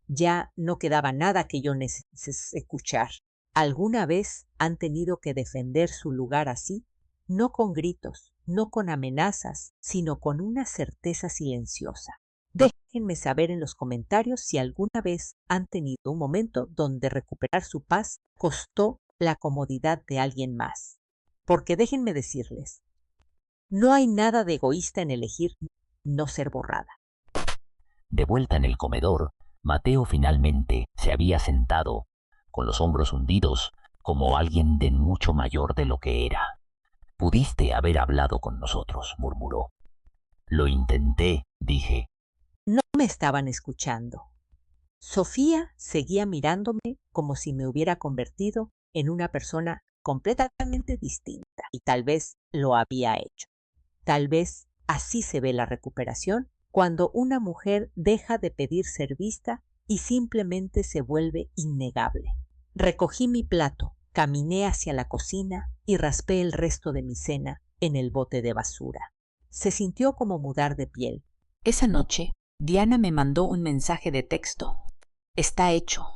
Ya no quedaba nada que yo necesitase escuchar. ¿Alguna vez han tenido que defender su lugar así? No con gritos, no con amenazas, sino con una certeza silenciosa. Déjenme saber en los comentarios si alguna vez han tenido un momento donde recuperar su paz costó la comodidad de alguien más. Porque déjenme decirles, no hay nada de egoísta en elegir no ser borrada. De vuelta en el comedor, Mateo finalmente se había sentado, con los hombros hundidos, como alguien de mucho mayor de lo que era. Pudiste haber hablado con nosotros, murmuró. Lo intenté, dije. No me estaban escuchando. Sofía seguía mirándome como si me hubiera convertido en una persona completamente distinta, y tal vez lo había hecho. Tal vez así se ve la recuperación cuando una mujer deja de pedir ser vista y simplemente se vuelve innegable. Recogí mi plato, caminé hacia la cocina y raspé el resto de mi cena en el bote de basura. Se sintió como mudar de piel. Esa noche, Diana me mandó un mensaje de texto. Está hecho.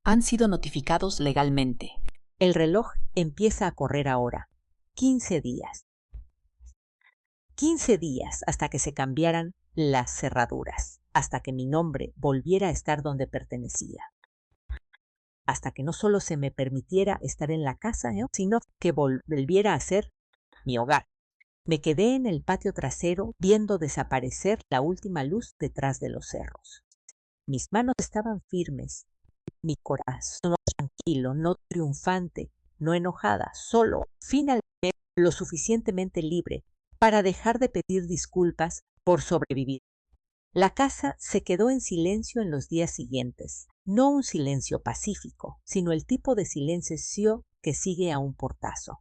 Han sido notificados legalmente. El reloj empieza a correr ahora. 15 días. 15 días hasta que se cambiaran las cerraduras, hasta que mi nombre volviera a estar donde pertenecía. Hasta que no solo se me permitiera estar en la casa, sino que volviera a ser mi hogar. Me quedé en el patio trasero viendo desaparecer la última luz detrás de los cerros. Mis manos estaban firmes, mi corazón tranquilo, no triunfante, no enojada, solo, finalmente, lo suficientemente libre para dejar de pedir disculpas por sobrevivir. La casa se quedó en silencio en los días siguientes. No un silencio pacífico, sino el tipo de silencio que sigue a un portazo.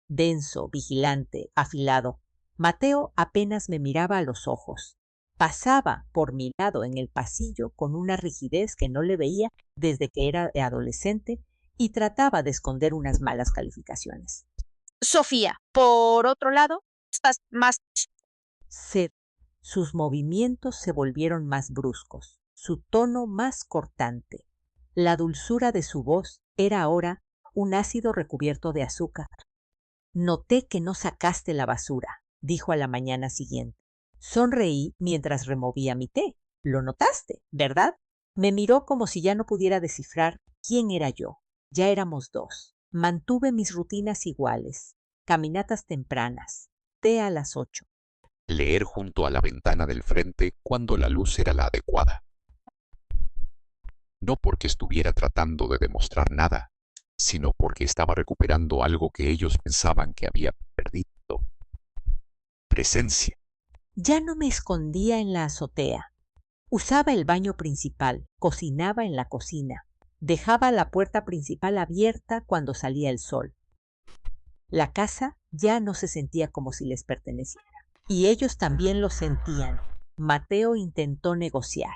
Denso, vigilante, afilado. Mateo apenas me miraba a los ojos. Pasaba por mi lado en el pasillo con una rigidez que no le veía desde que era adolescente y trataba de esconder unas malas calificaciones. Sofía, por otro lado, estás más... Sus movimientos se volvieron más bruscos, su tono más cortante. La dulzura de su voz era ahora un ácido recubierto de azúcar. Noté que no sacaste la basura, dijo a la mañana siguiente. Sonreí mientras removía mi té. Lo notaste, ¿verdad? Me miró como si ya no pudiera descifrar quién era yo. Ya éramos dos. Mantuve mis rutinas iguales. Caminatas tempranas. Té a las 8. Leer junto a la ventana del frente cuando la luz era la adecuada. No porque estuviera tratando de demostrar nada, sino porque estaba recuperando algo que ellos pensaban que había perdido. Presencia. Ya no me escondía en la azotea. Usaba el baño principal, cocinaba en la cocina, dejaba la puerta principal abierta cuando salía el sol. La casa ya no se sentía como si les perteneciera. Y ellos también lo sentían. Mateo intentó negociar.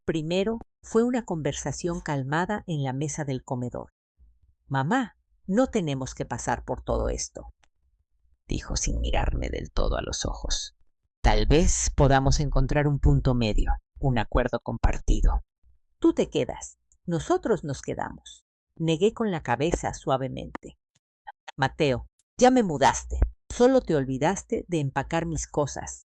Primero fue una conversación calmada en la mesa del comedor. «Mamá, no tenemos que pasar por todo esto», dijo sin mirarme del todo a los ojos. «Tal vez podamos encontrar un punto medio, un acuerdo compartido. Tú te quedas, nosotros nos quedamos». Negué con la cabeza suavemente. «Mateo, ya me mudaste. Solo te olvidaste de empacar mis cosas».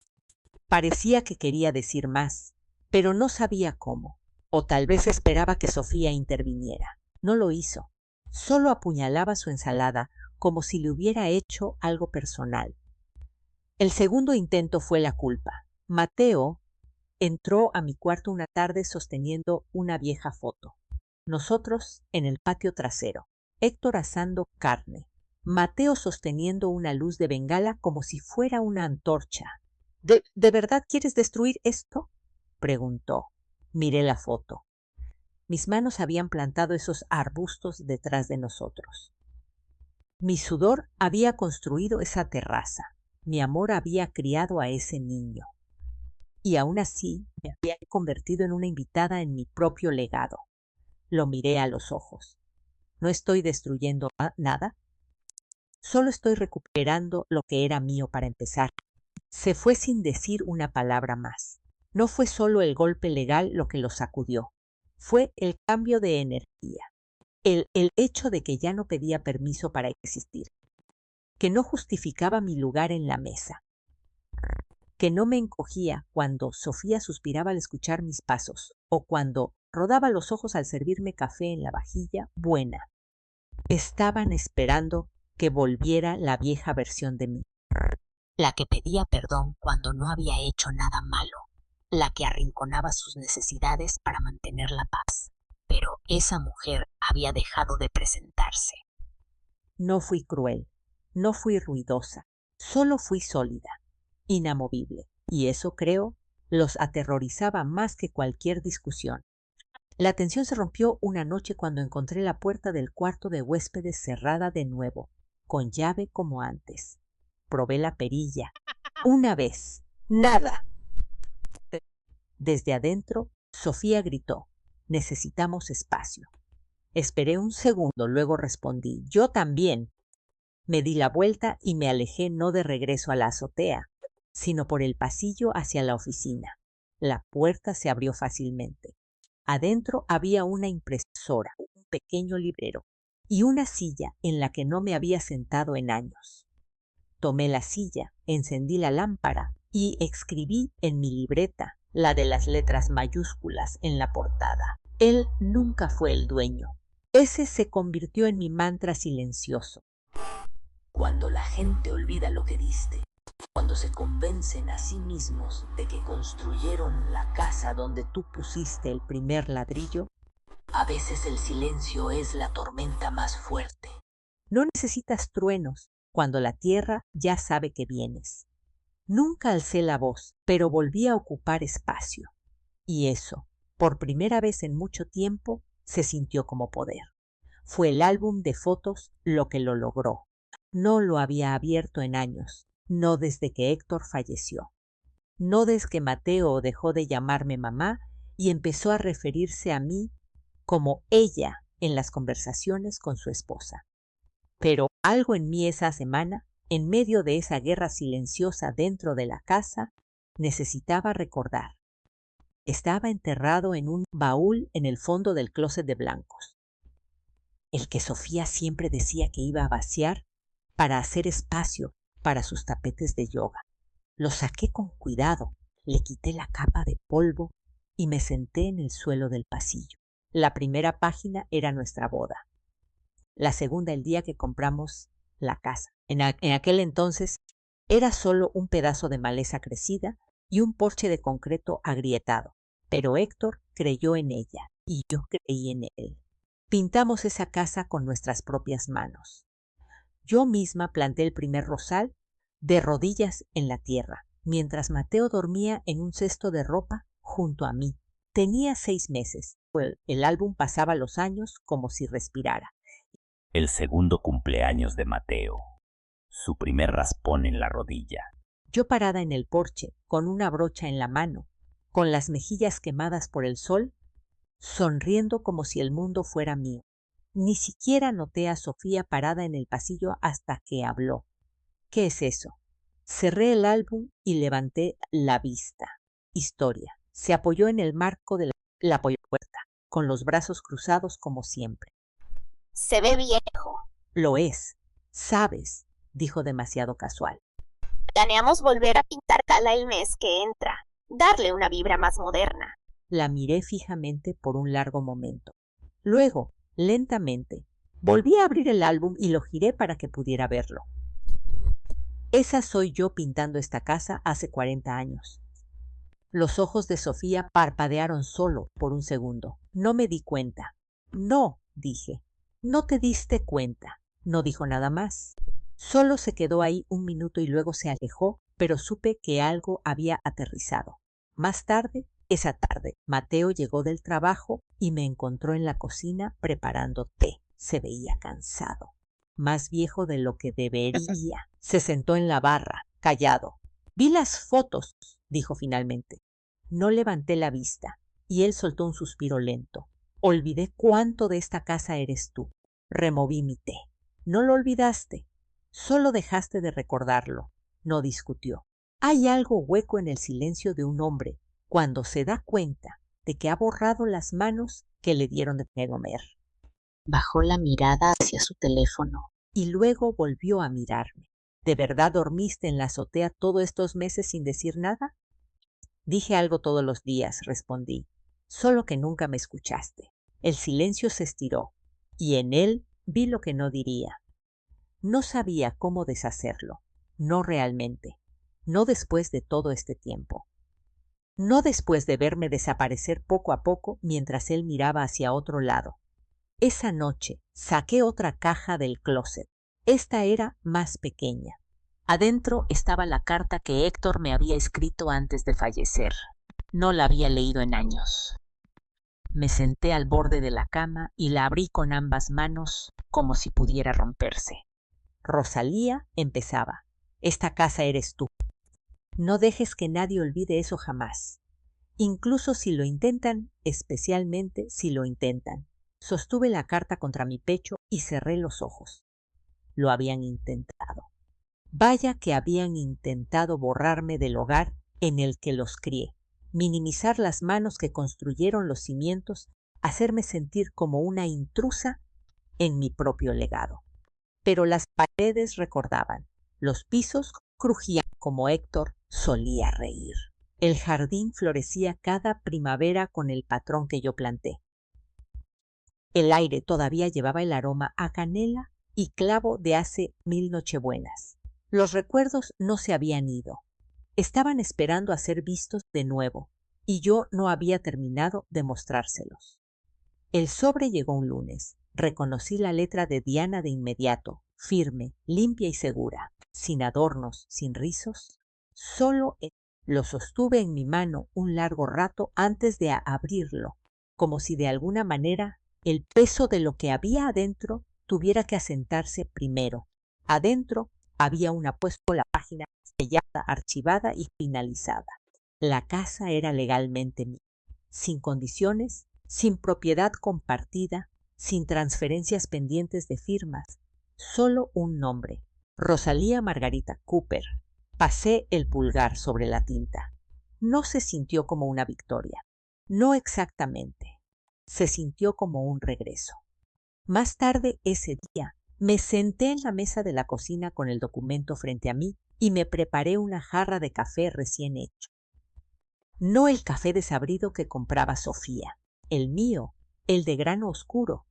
Parecía que quería decir más, pero no sabía cómo. O tal vez esperaba que Sofía interviniera. No lo hizo. Solo apuñalaba su ensalada como si le hubiera hecho algo personal. El segundo intento fue la culpa. Mateo entró a mi cuarto una tarde sosteniendo una vieja foto. Nosotros en el patio trasero. Héctor asando carne. Mateo sosteniendo una luz de bengala como si fuera una antorcha. ¿De verdad quieres destruir esto?, preguntó. Miré la foto. Mis manos habían plantado esos arbustos detrás de nosotros. Mi sudor había construido esa terraza. Mi amor había criado a ese niño. Y aún así me había convertido en una invitada en mi propio legado. Lo miré a los ojos. ¿No estoy destruyendo nada? Solo estoy recuperando lo que era mío para empezar. Se fue sin decir una palabra más. No fue solo el golpe legal lo que lo sacudió. Fue el cambio de energía. El hecho de que ya no pedía permiso para existir. Que no justificaba mi lugar en la mesa. Que no me encogía cuando Sofía suspiraba al escuchar mis pasos o cuando rodaba los ojos al servirme café en la vajilla buena. Estaban esperando que volviera la vieja versión de mí. La que pedía perdón cuando no había hecho nada malo. La que arrinconaba sus necesidades para mantener la paz. Pero esa mujer había dejado de presentarse. No fui cruel, no fui ruidosa, solo fui sólida, inamovible. Y eso, creo, los aterrorizaba más que cualquier discusión. La tensión se rompió una noche cuando encontré la puerta del cuarto de huéspedes cerrada de nuevo, con llave como antes. Probé la perilla. Una vez. ¡Nada! Desde adentro, Sofía gritó: «Necesitamos espacio». Esperé un segundo, luego respondí: «Yo también». Me di la vuelta y me alejé no de regreso a la azotea, sino por el pasillo hacia la oficina. La puerta se abrió fácilmente. Adentro había una impresora, un pequeño librero y una silla en la que no me había sentado en años. Tomé la silla, encendí la lámpara y escribí en mi libreta, la de las letras mayúsculas en la portada: «Él nunca fue el dueño». Ese se convirtió en mi mantra silencioso. Cuando la gente olvida lo que diste, cuando se convencen a sí mismos de que construyeron la casa donde Tú pusiste el primer ladrillo, a veces el silencio es la tormenta más fuerte. no necesitas truenos cuando la tierra ya sabe que vienes. Nunca alcé la voz, pero volví a ocupar espacio. Y eso, por primera vez en mucho tiempo, se sintió como poder. Fue el álbum de fotos lo que lo logró. No lo había abierto en años, no desde que Héctor falleció. No desde que Mateo dejó de llamarme mamá y empezó a referirse a mí como ella en las conversaciones con su esposa. Pero algo en mí esa semana, en medio de esa guerra silenciosa dentro de la casa, necesitaba recordar. Estaba enterrado en un baúl en el fondo del closet de blancos. El que Sofía siempre decía que iba a vaciar para hacer espacio para sus tapetes de yoga. Lo saqué con cuidado, le quité la capa de polvo y me senté en el suelo del pasillo. La primera página era nuestra boda. La segunda el día que compramos la casa. En aquel entonces era solo un pedazo de maleza crecida y un porche de concreto agrietado. Pero Héctor creyó en ella y yo creí en él. Pintamos esa casa con nuestras propias manos. Yo misma planté el primer rosal de rodillas en la tierra, mientras Mateo dormía en un cesto de ropa junto a mí. Tenía 6 meses. El álbum pasaba los años como si respirara. El segundo cumpleaños de Mateo. Su primer raspón en la rodilla. Yo parada en el porche, con una brocha en la mano, con las mejillas quemadas por el sol, sonriendo como si el mundo fuera mío. Ni siquiera noté a Sofía parada en el pasillo hasta que habló. ¿Qué es eso? Cerré el álbum y levanté la vista. Historia. Se apoyó en el marco de la puerta, con los brazos cruzados como siempre. Se ve viejo. Lo es. Sabes, dijo demasiado casual. Planeamos volver a pintar Cala el mes que entra. Darle una vibra más moderna. La miré fijamente por un largo momento. Luego, lentamente, volví a abrir el álbum y lo giré para que pudiera verlo. Esa soy yo pintando esta casa hace 40 años. Los ojos de Sofía parpadearon solo por un segundo. No me di cuenta. No, dije. No te diste cuenta. No dijo nada más. Solo se quedó ahí un minuto y luego se alejó, pero supe que algo había aterrizado. Más tarde, esa tarde, Mateo llegó del trabajo y me encontró en la cocina preparando té. Se veía cansado, más viejo de lo que debería. Se sentó en la barra, callado. Vi las fotos, dijo finalmente. No levanté la vista y él soltó un suspiro lento. Olvidé cuánto de esta casa eres tú. Removí mi té. No lo olvidaste, solo dejaste de recordarlo. No discutió. Hay algo hueco en el silencio de un hombre cuando se da cuenta de que ha borrado las manos que le dieron de comer. Bajó la mirada hacia su teléfono. Y luego volvió a mirarme. ¿De verdad dormiste en la azotea todos estos meses sin decir nada? Dije algo todos los días, respondí, solo que nunca me escuchaste. El silencio se estiró, y en él vi lo que no diría. No sabía cómo deshacerlo, no realmente, no después de todo este tiempo. No después de verme desaparecer poco a poco mientras él miraba hacia otro lado. Esa noche saqué otra caja del closet. Esta era más pequeña. Adentro estaba la carta que Héctor me había escrito antes de fallecer. No la había leído en años. Me senté al borde de la cama y la abrí con ambas manos como si pudiera romperse. Rosalía empezaba. Esta casa eres tú. No dejes que nadie olvide eso jamás. Incluso si lo intentan, especialmente si lo intentan. Sostuve la carta contra mi pecho y cerré los ojos. Lo habían intentado. Vaya que habían intentado borrarme del hogar en el que los crié, minimizar las manos que construyeron los cimientos, hacerme sentir como una intrusa en mi propio legado. Pero las paredes recordaban, los pisos crujían como Héctor solía reír. El jardín florecía cada primavera con el patrón que yo planté. El aire todavía llevaba el aroma a canela y clavo de hace 1000 nochebuenas. Los recuerdos no se habían ido. Estaban esperando a ser vistos de nuevo, y yo no había terminado de mostrárselos. El sobre llegó un lunes. Reconocí la letra de Diana de inmediato, firme, limpia y segura, sin adornos, sin rizos. Solo lo sostuve en mi mano un largo rato antes de abrirlo, como si de alguna manera el peso de lo que había adentro tuviera que asentarse primero. Adentro había la página sellada, archivada y finalizada. La casa era legalmente mía, sin condiciones, sin propiedad compartida, sin transferencias pendientes de firmas, solo un nombre, Rosalía Margarita Cooper. Pasé el pulgar sobre la tinta. No se sintió como una victoria, no exactamente, se sintió como un regreso. Más tarde ese día, me senté en la mesa de la cocina con el documento frente a mí y me preparé una jarra de café recién hecho. No el café desabrido que compraba Sofía, el mío, el de grano oscuro,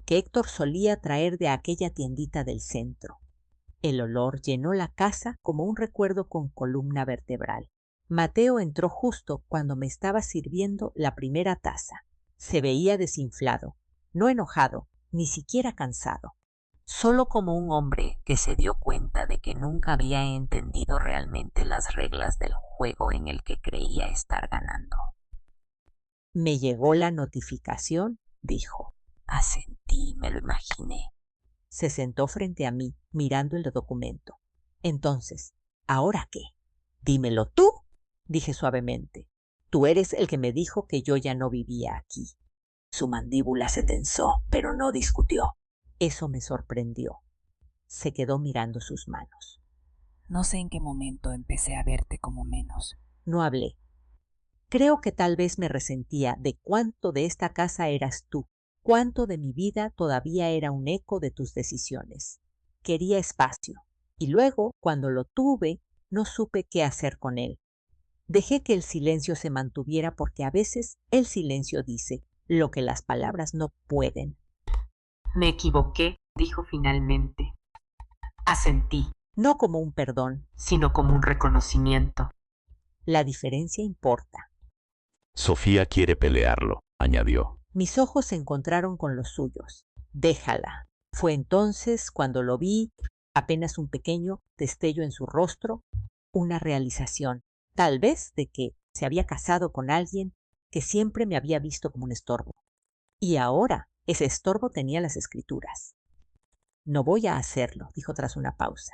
que Héctor solía traer de aquella tiendita del centro. El olor llenó la casa como un recuerdo con columna vertebral. Mateo entró justo cuando me estaba sirviendo la primera taza. Se veía desinflado, no enojado, ni siquiera cansado. Solo como un hombre que se dio cuenta de que nunca había entendido realmente las reglas del juego en el que creía estar ganando. Me llegó la notificación, dijo. Asentí, me lo imaginé. Se sentó frente a mí, mirando el documento. Entonces, ¿ahora qué? Dímelo tú, dije suavemente. Tú eres el que me dijo que yo ya no vivía aquí. Su mandíbula se tensó, pero no discutió. Eso me sorprendió. Se quedó mirando sus manos. No sé en qué momento empecé a verte como menos. No hablé. Creo que tal vez me resentía de cuánto de esta casa eras tú, cuánto de mi vida todavía era un eco de tus decisiones. Quería espacio, y luego, cuando lo tuve, no supe qué hacer con él. Dejé que el silencio se mantuviera porque a veces el silencio dice lo que las palabras no pueden. Me equivoqué, dijo finalmente. Asentí, No como un perdón. sino como un reconocimiento. La diferencia importa. Sofía quiere pelearlo, añadió. Mis ojos se encontraron con los suyos. Déjala. Fue entonces cuando lo vi, apenas un pequeño destello en su rostro, una realización, tal vez de que se había casado con alguien que siempre me había visto como un estorbo. Y ahora ese estorbo tenía las escrituras. No voy a hacerlo, dijo tras una pausa.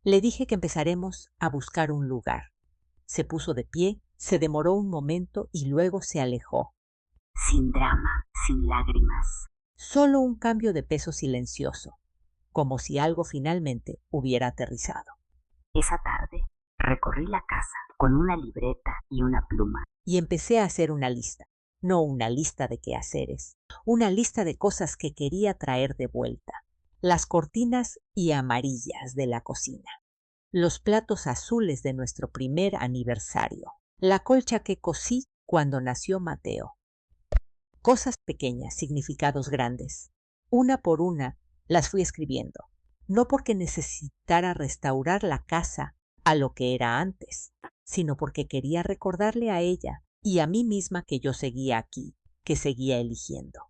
Le dije que empezaremos a buscar un lugar. Se puso de pie, se demoró un momento y luego se alejó. Sin drama, sin lágrimas. Solo un cambio de peso silencioso, como si algo finalmente hubiera aterrizado. Esa tarde recorrí la casa con una libreta y una pluma. Y empecé a hacer una lista. No una lista de quehaceres, una lista de cosas que quería traer de vuelta. Las cortinas y amarillas de la cocina, los platos azules de nuestro primer aniversario, la colcha que cosí cuando nació Mateo. Cosas pequeñas, significados grandes. Una por una las fui escribiendo, no porque necesitara restaurar la casa a lo que era antes, sino porque quería recordarle a ella y a mí misma que yo seguía aquí, que seguía eligiendo.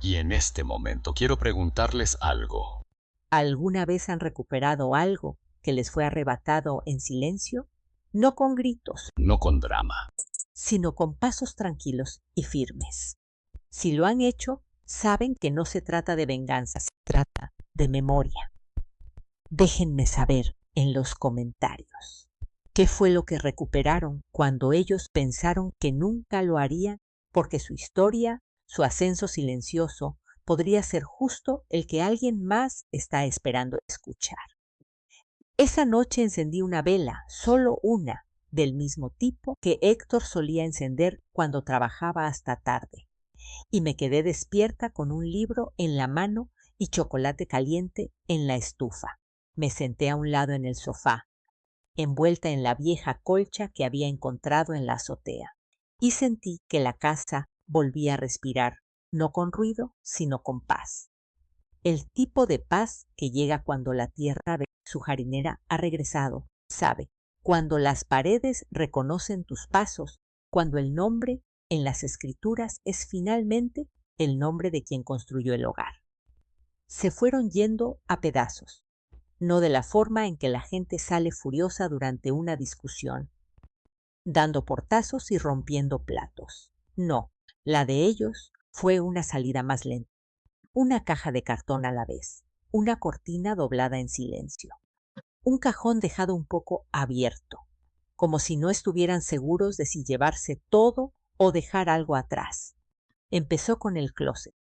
Y en este momento quiero preguntarles algo. ¿Alguna vez han recuperado algo que les fue arrebatado en silencio? No con gritos, No con drama. sino con pasos tranquilos y firmes. Si lo han hecho, saben que no se trata de venganza, se trata de memoria. Déjenme saber en los comentarios qué fue lo que recuperaron cuando ellos pensaron que nunca lo harían porque su historia, su ascenso silencioso, podría ser justo el que alguien más está esperando escuchar. Esa noche encendí una vela, solo una, del mismo tipo que Héctor solía encender cuando trabajaba hasta tarde, y me quedé despierta con un libro en la mano y chocolate caliente en la estufa. Me senté a un lado en el sofá, envuelta en la vieja colcha que había encontrado en la azotea, y sentí que la casa volvía a respirar, no con ruido, sino con paz. El tipo de paz que llega cuando la tierra ve que su jardinera ha regresado, sabe, cuando las paredes reconocen tus pasos, cuando el nombre en las escrituras es finalmente el nombre de quien construyó el hogar. Se fueron yendo a pedazos, no de la forma en que la gente sale furiosa durante una discusión, dando portazos y rompiendo platos. No, la de ellos fue una salida más lenta, una caja de cartón a la vez, una cortina doblada en silencio, un cajón dejado un poco abierto, como si no estuvieran seguros de si llevarse todo o dejar algo atrás. Empezó con el closet.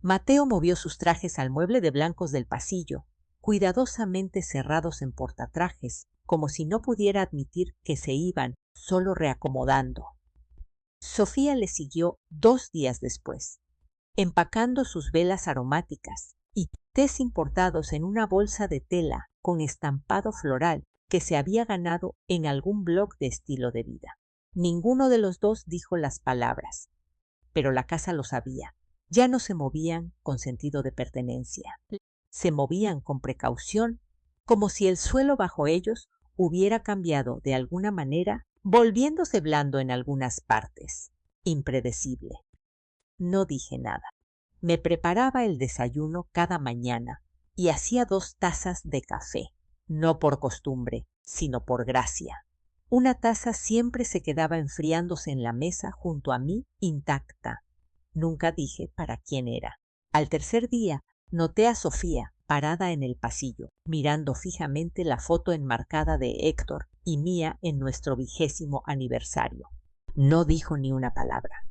Mateo movió sus trajes al mueble de blancos del pasillo, cuidadosamente cerrados en portatrajes, como si no pudiera admitir que se iban, solo reacomodando. Sofía le siguió 2 días después, empacando sus velas aromáticas y tés importados en una bolsa de tela con estampado floral que se había ganado en algún blog de estilo de vida. Ninguno de los dos dijo las palabras, pero la casa lo sabía. Ya no se movían con sentido de pertenencia. Se movían con precaución, como si el suelo bajo ellos hubiera cambiado de alguna manera, volviéndose blando en algunas partes. Impredecible. No dije nada. Me preparaba el desayuno cada mañana y hacía 2 tazas de café, no por costumbre, sino por gracia. Una taza siempre se quedaba enfriándose en la mesa junto a mí intacta. Nunca dije para quién era. Al tercer día, noté a Sofía parada en el pasillo, mirando fijamente la foto enmarcada de Héctor y mía en nuestro 20º aniversario. No dijo ni una palabra.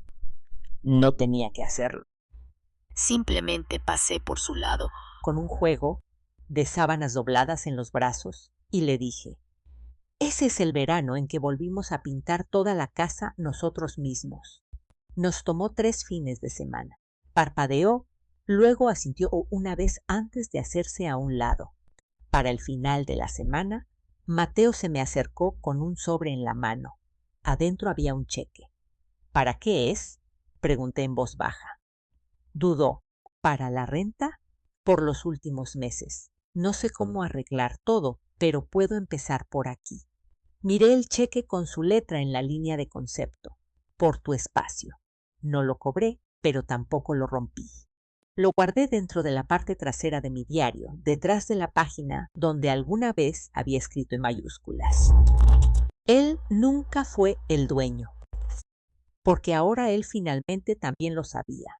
No tenía que hacerlo. Simplemente pasé por su lado. Con un juego de sábanas dobladas en los brazos y le dije: ese es el verano en que volvimos a pintar toda la casa nosotros mismos. Nos tomó 3 fines de semana. Parpadeó, luego asintió una vez antes de hacerse a un lado. Para el final de la semana, Mateo se me acercó con un sobre en la mano. Adentro había un cheque. ¿Para qué es?, pregunté en voz baja. Dudó. ¿Para la renta? Por los últimos meses. No sé cómo arreglar todo, pero puedo empezar por aquí. Miré el cheque con su letra en la línea de concepto. Por tu espacio. No lo cobré, pero tampoco lo rompí. Lo guardé dentro de la parte trasera de mi diario, detrás de la página donde alguna vez había escrito en mayúsculas: él nunca fue el dueño, porque ahora él finalmente también lo sabía.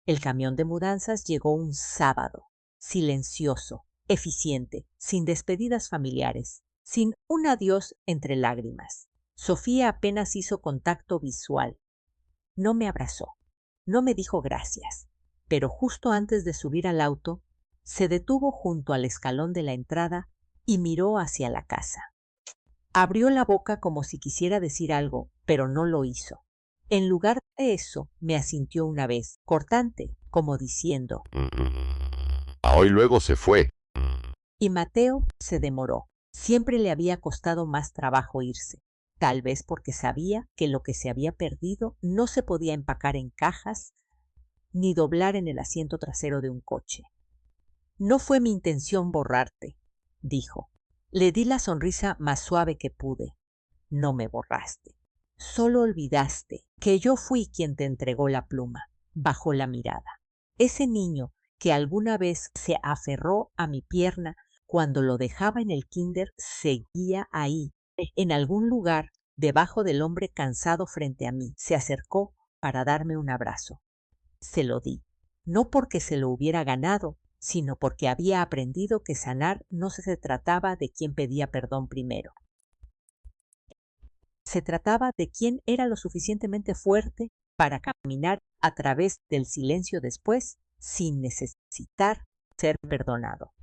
El camión de mudanzas llegó un sábado, silencioso, eficiente, sin despedidas familiares, sin un adiós entre lágrimas. Sofía apenas hizo contacto visual. No me abrazó, no me dijo gracias, pero justo antes de subir al auto, se detuvo junto al escalón de la entrada y miró hacia la casa. Abrió la boca como si quisiera decir algo, pero no lo hizo. En lugar de eso, me asintió una vez, cortante, como diciendo: hoy luego se fue. Y Mateo se demoró. Siempre le había costado más trabajo irse, tal vez porque sabía que lo que se había perdido no se podía empacar en cajas ni doblar en el asiento trasero de un coche. No fue mi intención borrarte, dijo. Le di la sonrisa más suave que pude. No me borraste. Solo olvidaste que yo fui quien te entregó la pluma. Bajó la mirada. Ese niño que alguna vez se aferró a mi pierna cuando lo dejaba en el kinder seguía ahí, en algún lugar, debajo del hombre cansado frente a mí. Se acercó para darme un abrazo. Se lo di, no porque se lo hubiera ganado, sino porque había aprendido que sanar no se trataba de quién pedía perdón primero. Se trataba de quién era lo suficientemente fuerte para caminar a través del silencio después, sin necesitar ser perdonado.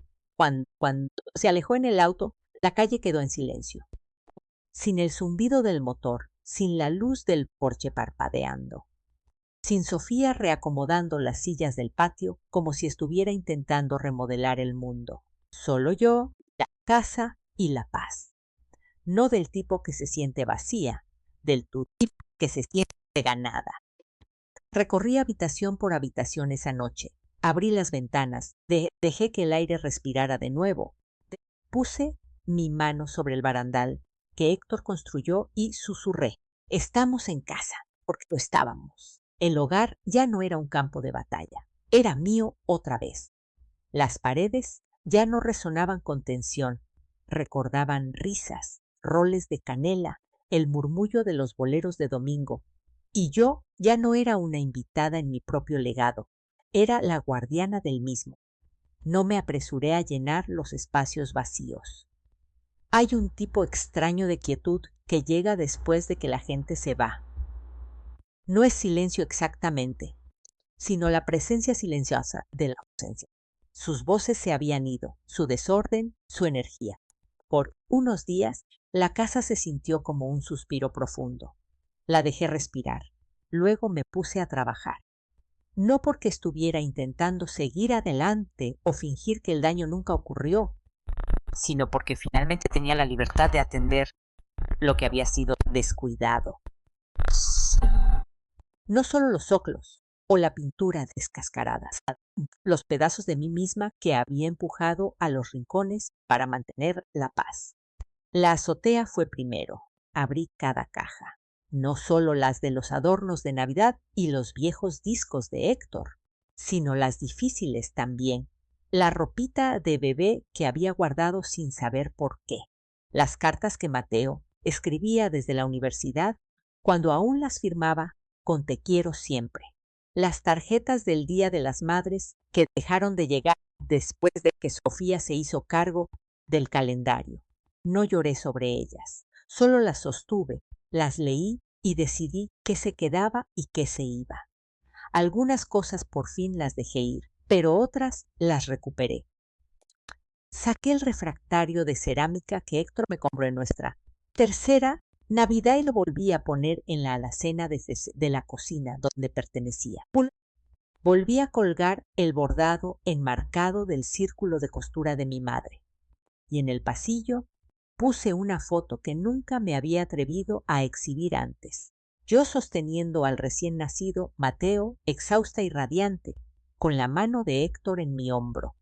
Cuando se alejó en el auto, la calle quedó en silencio, sin el zumbido del motor, sin la luz del porche parpadeando, sin Sofía reacomodando las sillas del patio como si estuviera intentando remodelar el mundo. Solo yo, la casa y la paz. No del tipo que se siente vacía, del tipo que se siente ganada. Recorrí habitación por habitación esa noche. Abrí las ventanas, dejé que el aire respirara de nuevo. Puse mi mano sobre el barandal que Héctor construyó y susurré: estamos en casa, porque lo estábamos. El hogar ya no era un campo de batalla, era mío otra vez. Las paredes ya no resonaban con tensión, recordaban risas, roles de canela, el murmullo de los boleros de domingo. Y yo ya no era una invitada en mi propio legado, era la guardiana del mismo. No me apresuré a llenar los espacios vacíos. Hay un tipo extraño de quietud que llega después de que la gente se va. No es silencio exactamente, sino la presencia silenciosa de la ausencia. Sus voces se habían ido, su desorden, su energía. Por unos días, la casa se sintió como un suspiro profundo. La dejé respirar. Luego me puse a trabajar. No porque estuviera intentando seguir adelante o fingir que el daño nunca ocurrió, sino porque finalmente tenía la libertad de atender lo que había sido descuidado. No solo los soclos o la pintura descascarada, los pedazos de mí misma que había empujado a los rincones para mantener la paz. La azotea fue primero. Abrí cada caja. No solo las de los adornos de Navidad y los viejos discos de Héctor, sino las difíciles también. La ropita de bebé que había guardado sin saber por qué. Las cartas que Mateo, escribía desde la universidad cuando aún las firmaba con Te quiero siempre. Las tarjetas del Día de las Madres que dejaron de llegar después de que Sofía se hizo cargo del calendario. No lloré sobre ellas, solo las sostuve, las leí y decidí qué se quedaba y qué se iba. Algunas cosas por fin las dejé ir, pero otras las recuperé. Saqué el refractario de cerámica que Héctor me compró en nuestra tercera Navidad y lo volví a poner en la alacena de la cocina donde pertenecía. Volví a colgar el bordado enmarcado del círculo de costura de mi madre. Y en el pasillo puse una foto que nunca me había atrevido a exhibir antes. Yo sosteniendo al recién nacido Mateo, exhausta y radiante, con la mano de Héctor en mi hombro.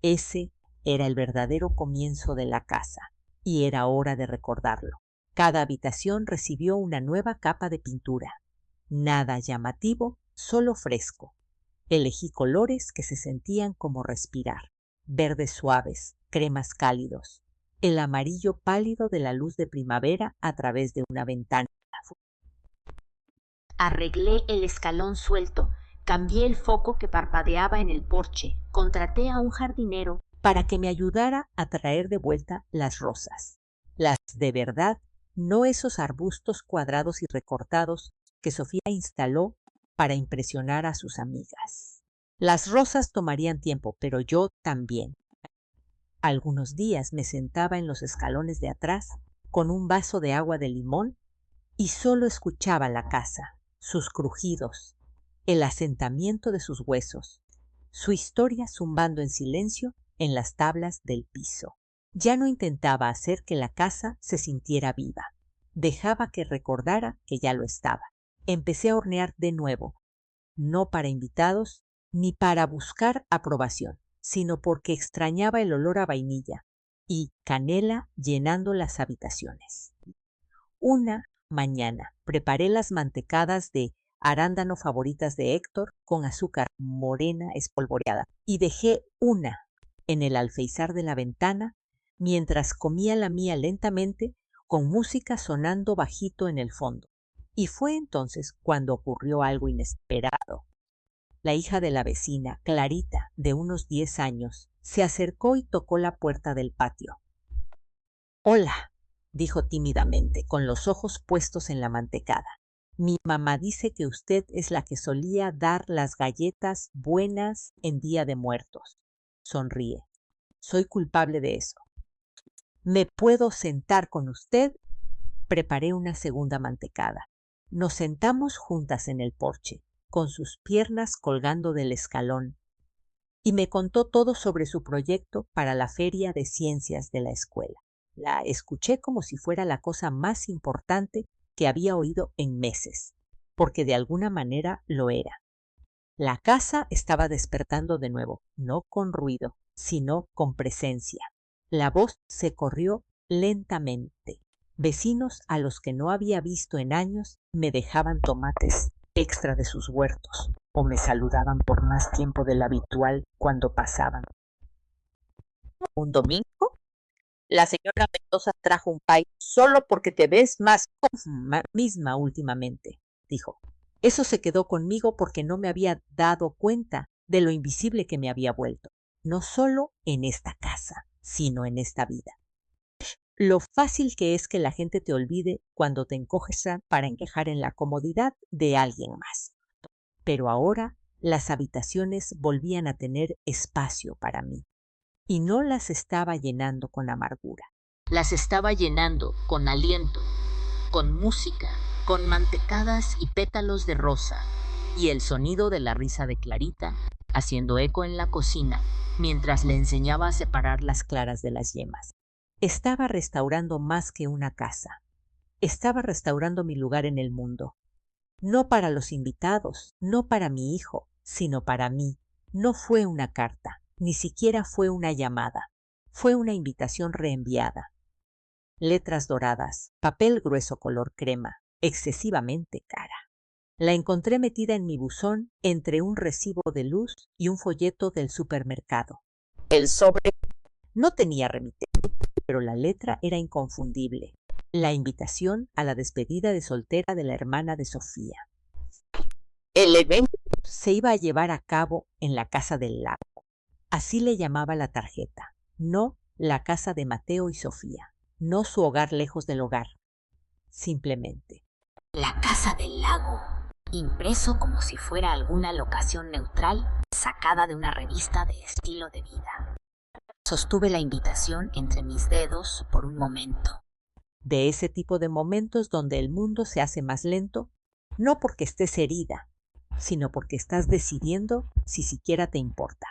Ese era el verdadero comienzo de la casa, y era hora de recordarlo. Cada habitación recibió una nueva capa de pintura. Nada llamativo, solo fresco. Elegí colores que se sentían como respirar. Verdes suaves, cremas cálidos. El amarillo pálido de la luz de primavera a través de una ventana. Arreglé el escalón suelto, cambié el foco que parpadeaba en el porche, contraté a un jardinero para que me ayudara a traer de vuelta las rosas. Las de verdad, no esos arbustos cuadrados y recortados que Sofía instaló para impresionar a sus amigas. Las rosas tomarían tiempo, pero yo también. Algunos días me sentaba en los escalones de atrás con un vaso de agua de limón y solo escuchaba la casa, sus crujidos, el asentamiento de sus huesos, su historia zumbando en silencio en las tablas del piso. Ya no intentaba hacer que la casa se sintiera viva. Dejaba que recordara que ya lo estaba. Empecé a hornear de nuevo, no para invitados ni para buscar aprobación, sino porque extrañaba el olor a vainilla y canela llenando las habitaciones. Una mañana preparé las mantecadas de arándano favoritas de Héctor con azúcar morena espolvoreada y dejé una en el alféizar de la ventana mientras comía la mía lentamente con música sonando bajito en el fondo. Y fue entonces cuando ocurrió algo inesperado. La hija de la vecina, Clarita, de unos 10 años, se acercó y tocó la puerta del patio. «Hola», dijo tímidamente, con los ojos puestos en la mantecada. «Mi mamá dice que usted es la que solía dar las galletas buenas en Día de Muertos». Sonríe. «Soy culpable de eso». «¿Me puedo sentar con usted?» Preparé una segunda mantecada. Nos sentamos juntas en el porche, con sus piernas colgando del escalón, y me contó todo sobre su proyecto para la feria de ciencias de la escuela. La escuché como si fuera la cosa más importante que había oído en meses, porque de alguna manera lo era. La casa estaba despertando de nuevo, no con ruido, sino con presencia. La voz se corrió lentamente. Vecinos a los que no había visto en años me dejaban tomates extra de sus huertos o me saludaban por más tiempo del habitual cuando pasaban. Un domingo, la señora Mendoza trajo un pay solo porque te ves más misma últimamente, dijo. Eso se quedó conmigo porque no me había dado cuenta de lo invisible que me había vuelto, no solo en esta casa, sino en esta vida. Lo fácil que es que la gente te olvide cuando te encoges para encajar en la comodidad de alguien más. Pero ahora las habitaciones volvían a tener espacio para mí. Y no las estaba llenando con amargura. Las estaba llenando con aliento, con música, con mantecadas y pétalos de rosa, y el sonido de la risa de Clarita haciendo eco en la cocina mientras le enseñaba a separar las claras de las yemas. Estaba restaurando más que una casa. Estaba restaurando mi lugar en el mundo. No para los invitados, no para mi hijo, sino para mí. No fue una carta, ni siquiera fue una llamada. Fue una invitación reenviada. Letras doradas, papel grueso color crema, excesivamente cara. La encontré metida en mi buzón entre un recibo de luz y un folleto del supermercado. El sobre no tenía remitente, pero la letra era inconfundible. La invitación a la despedida de soltera de la hermana de Sofía. El evento Se iba a llevar a cabo en la casa del lago. Así le llamaba la tarjeta. No la casa de Mateo y Sofía. No su hogar lejos del hogar. Simplemente. La casa del lago, impreso como si fuera alguna locación neutral sacada de una revista de estilo de vida. Sostuve la invitación entre mis dedos por un momento. De ese tipo de momentos donde el mundo se hace más lento, no porque estés herida, sino porque estás decidiendo si siquiera te importa.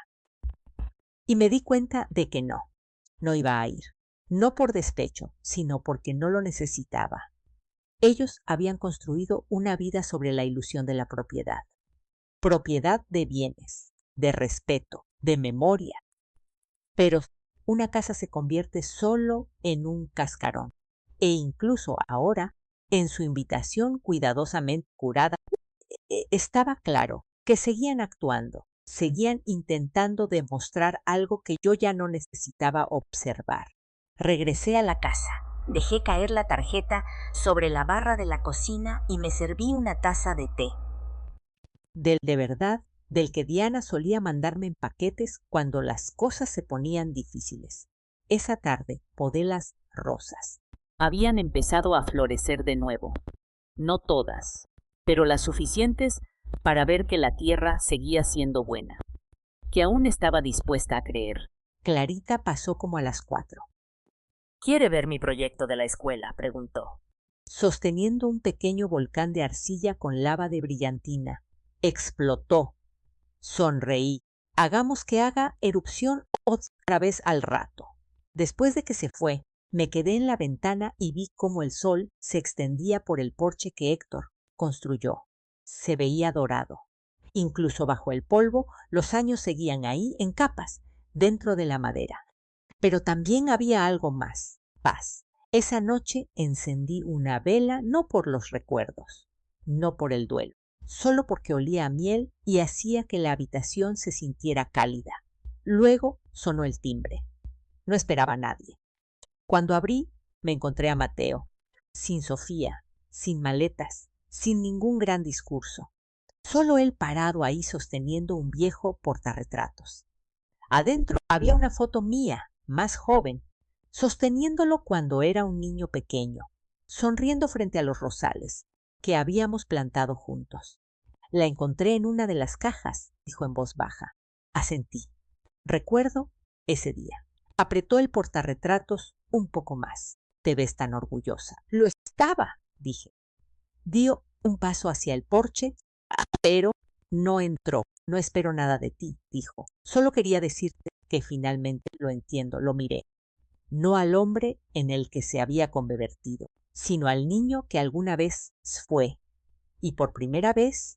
Y me di cuenta de que no iba a ir. No por despecho, sino porque no lo necesitaba. Ellos habían construido una vida sobre la ilusión de la propiedad. Propiedad de bienes, de respeto, de memoria. Pero una casa se convierte solo en un cascarón. E incluso ahora, en su invitación cuidadosamente curada, estaba claro que seguían actuando, seguían intentando demostrar algo que yo ya no necesitaba observar. Regresé a la casa, dejé caer la tarjeta sobre la barra de la cocina y me serví una taza de té. Del de verdad, del que Diana solía mandarme en paquetes cuando las cosas se ponían difíciles. Esa tarde podé las rosas. Habían empezado a florecer de nuevo. No todas, pero las suficientes para ver que la tierra seguía siendo buena, que aún estaba dispuesta a creer. Clarita pasó como a las 4. ¿Quiere ver mi proyecto de la escuela?, preguntó. Sosteniendo un pequeño volcán de arcilla con lava de brillantina. Explotó. Sonreí. Hagamos que haga erupción otra vez al rato. Después de que se fue, me quedé en la ventana y vi cómo el sol se extendía por el porche que Héctor construyó. Se veía dorado. Incluso bajo el polvo, los años seguían ahí en capas, dentro de la madera. Pero también había algo más, paz. Esa noche encendí una vela no por los recuerdos, no por el duelo, solo porque olía a miel y hacía que la habitación se sintiera cálida. Luego sonó el timbre. No esperaba a nadie. Cuando abrí, me encontré a Mateo, sin Sofía, sin maletas, sin ningún gran discurso. Solo él parado ahí sosteniendo un viejo portarretratos. Adentro había una foto mía, más joven, sosteniéndolo cuando era un niño pequeño, sonriendo frente a los rosales que habíamos plantado juntos. La encontré en una de las cajas, dijo en voz baja. Asentí. Recuerdo ese día. Apretó el portarretratos un poco más. Te ves tan orgullosa. Lo estaba, dije. Dio un paso hacia el porche, pero no entró. No espero nada de ti, dijo. Solo quería decirte que finalmente lo entiendo. Lo miré. No al hombre en el que se había convertido, sino al niño que alguna vez fue. Y por primera vez,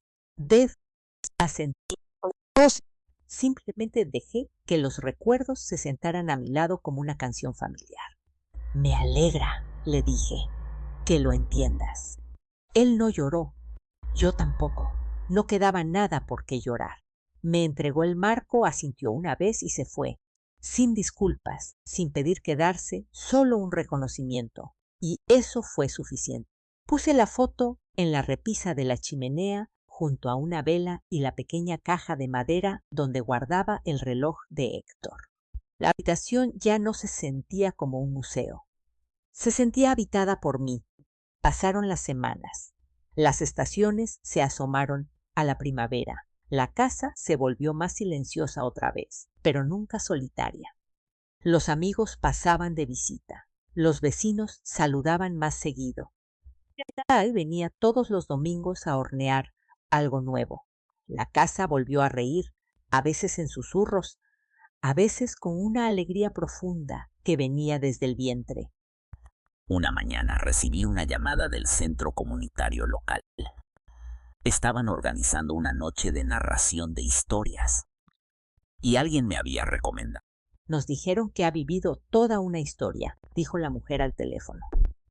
asentí. Simplemente dejé que los recuerdos se sentaran a mi lado como una canción familiar. Me alegra, le dije, que lo entiendas. Él no lloró, yo tampoco. No quedaba nada por qué llorar. Me entregó el marco, asintió una vez y se fue, sin disculpas, sin pedir quedarse, solo un reconocimiento. Y eso fue suficiente. Puse la foto en la repisa de la chimenea, junto a una vela y la pequeña caja de madera donde guardaba el reloj de Héctor. La habitación ya no se sentía como un museo. Se sentía habitada por mí. Pasaron las semanas. Las estaciones se asomaron a la primavera. La casa se volvió más silenciosa otra vez, pero nunca solitaria. Los amigos pasaban de visita. Los vecinos saludaban más seguido. Venía todos los domingos a hornear algo nuevo. La casa volvió a reír, a veces en susurros, a veces con una alegría profunda que venía desde el vientre. Una mañana recibí una llamada del centro comunitario local. Estaban organizando una noche de narración de historias y alguien me había recomendado. Nos dijeron que ha vivido toda una historia, dijo la mujer al teléfono.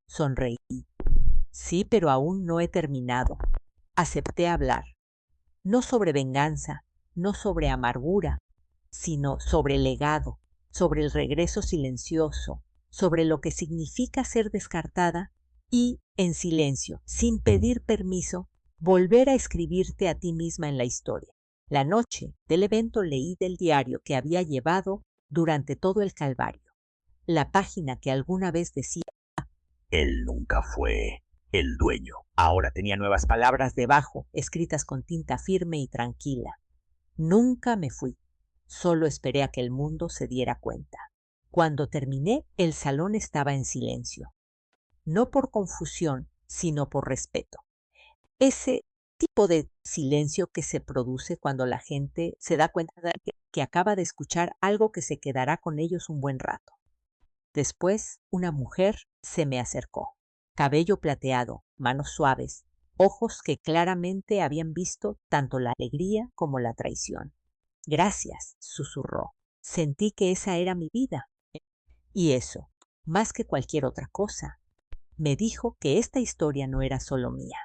Sonreí. Sí, pero aún no he terminado. Acepté hablar. No sobre venganza, no sobre amargura, sino sobre legado, sobre el regreso silencioso, sobre lo que significa ser descartada y, en silencio, sin pedir permiso, volver a escribirte a ti misma en la historia. La noche del evento leí del diario que había llevado durante todo el calvario, la página que alguna vez decía: él nunca fue el dueño. Ahora tenía nuevas palabras debajo, escritas con tinta firme y tranquila. Nunca me fui, solo esperé a que el mundo se diera cuenta. Cuando terminé, el salón estaba en silencio. No por confusión, sino por respeto. Ese tipo de silencio que se produce cuando la gente se da cuenta de que acaba de escuchar algo que se quedará con ellos un buen rato. Después, una mujer se me acercó. Cabello plateado, manos suaves, ojos que claramente habían visto tanto la alegría como la traición. Gracias, susurró. Sentí que esa era mi vida. Y eso, más que cualquier otra cosa, me dijo que esta historia no era solo mía.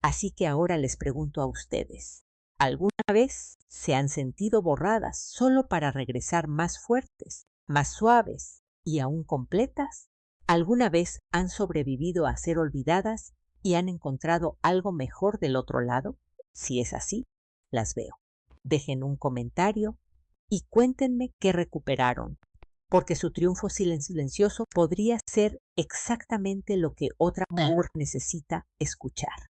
Así que ahora les pregunto a ustedes, ¿alguna vez se han sentido borradas solo para regresar más fuertes, más suaves y aún completas? ¿Alguna vez han sobrevivido a ser olvidadas y han encontrado algo mejor del otro lado? Si es así, las veo. Dejen un comentario y cuéntenme qué recuperaron, porque su triunfo silencioso podría ser exactamente lo que otra mujer necesita escuchar.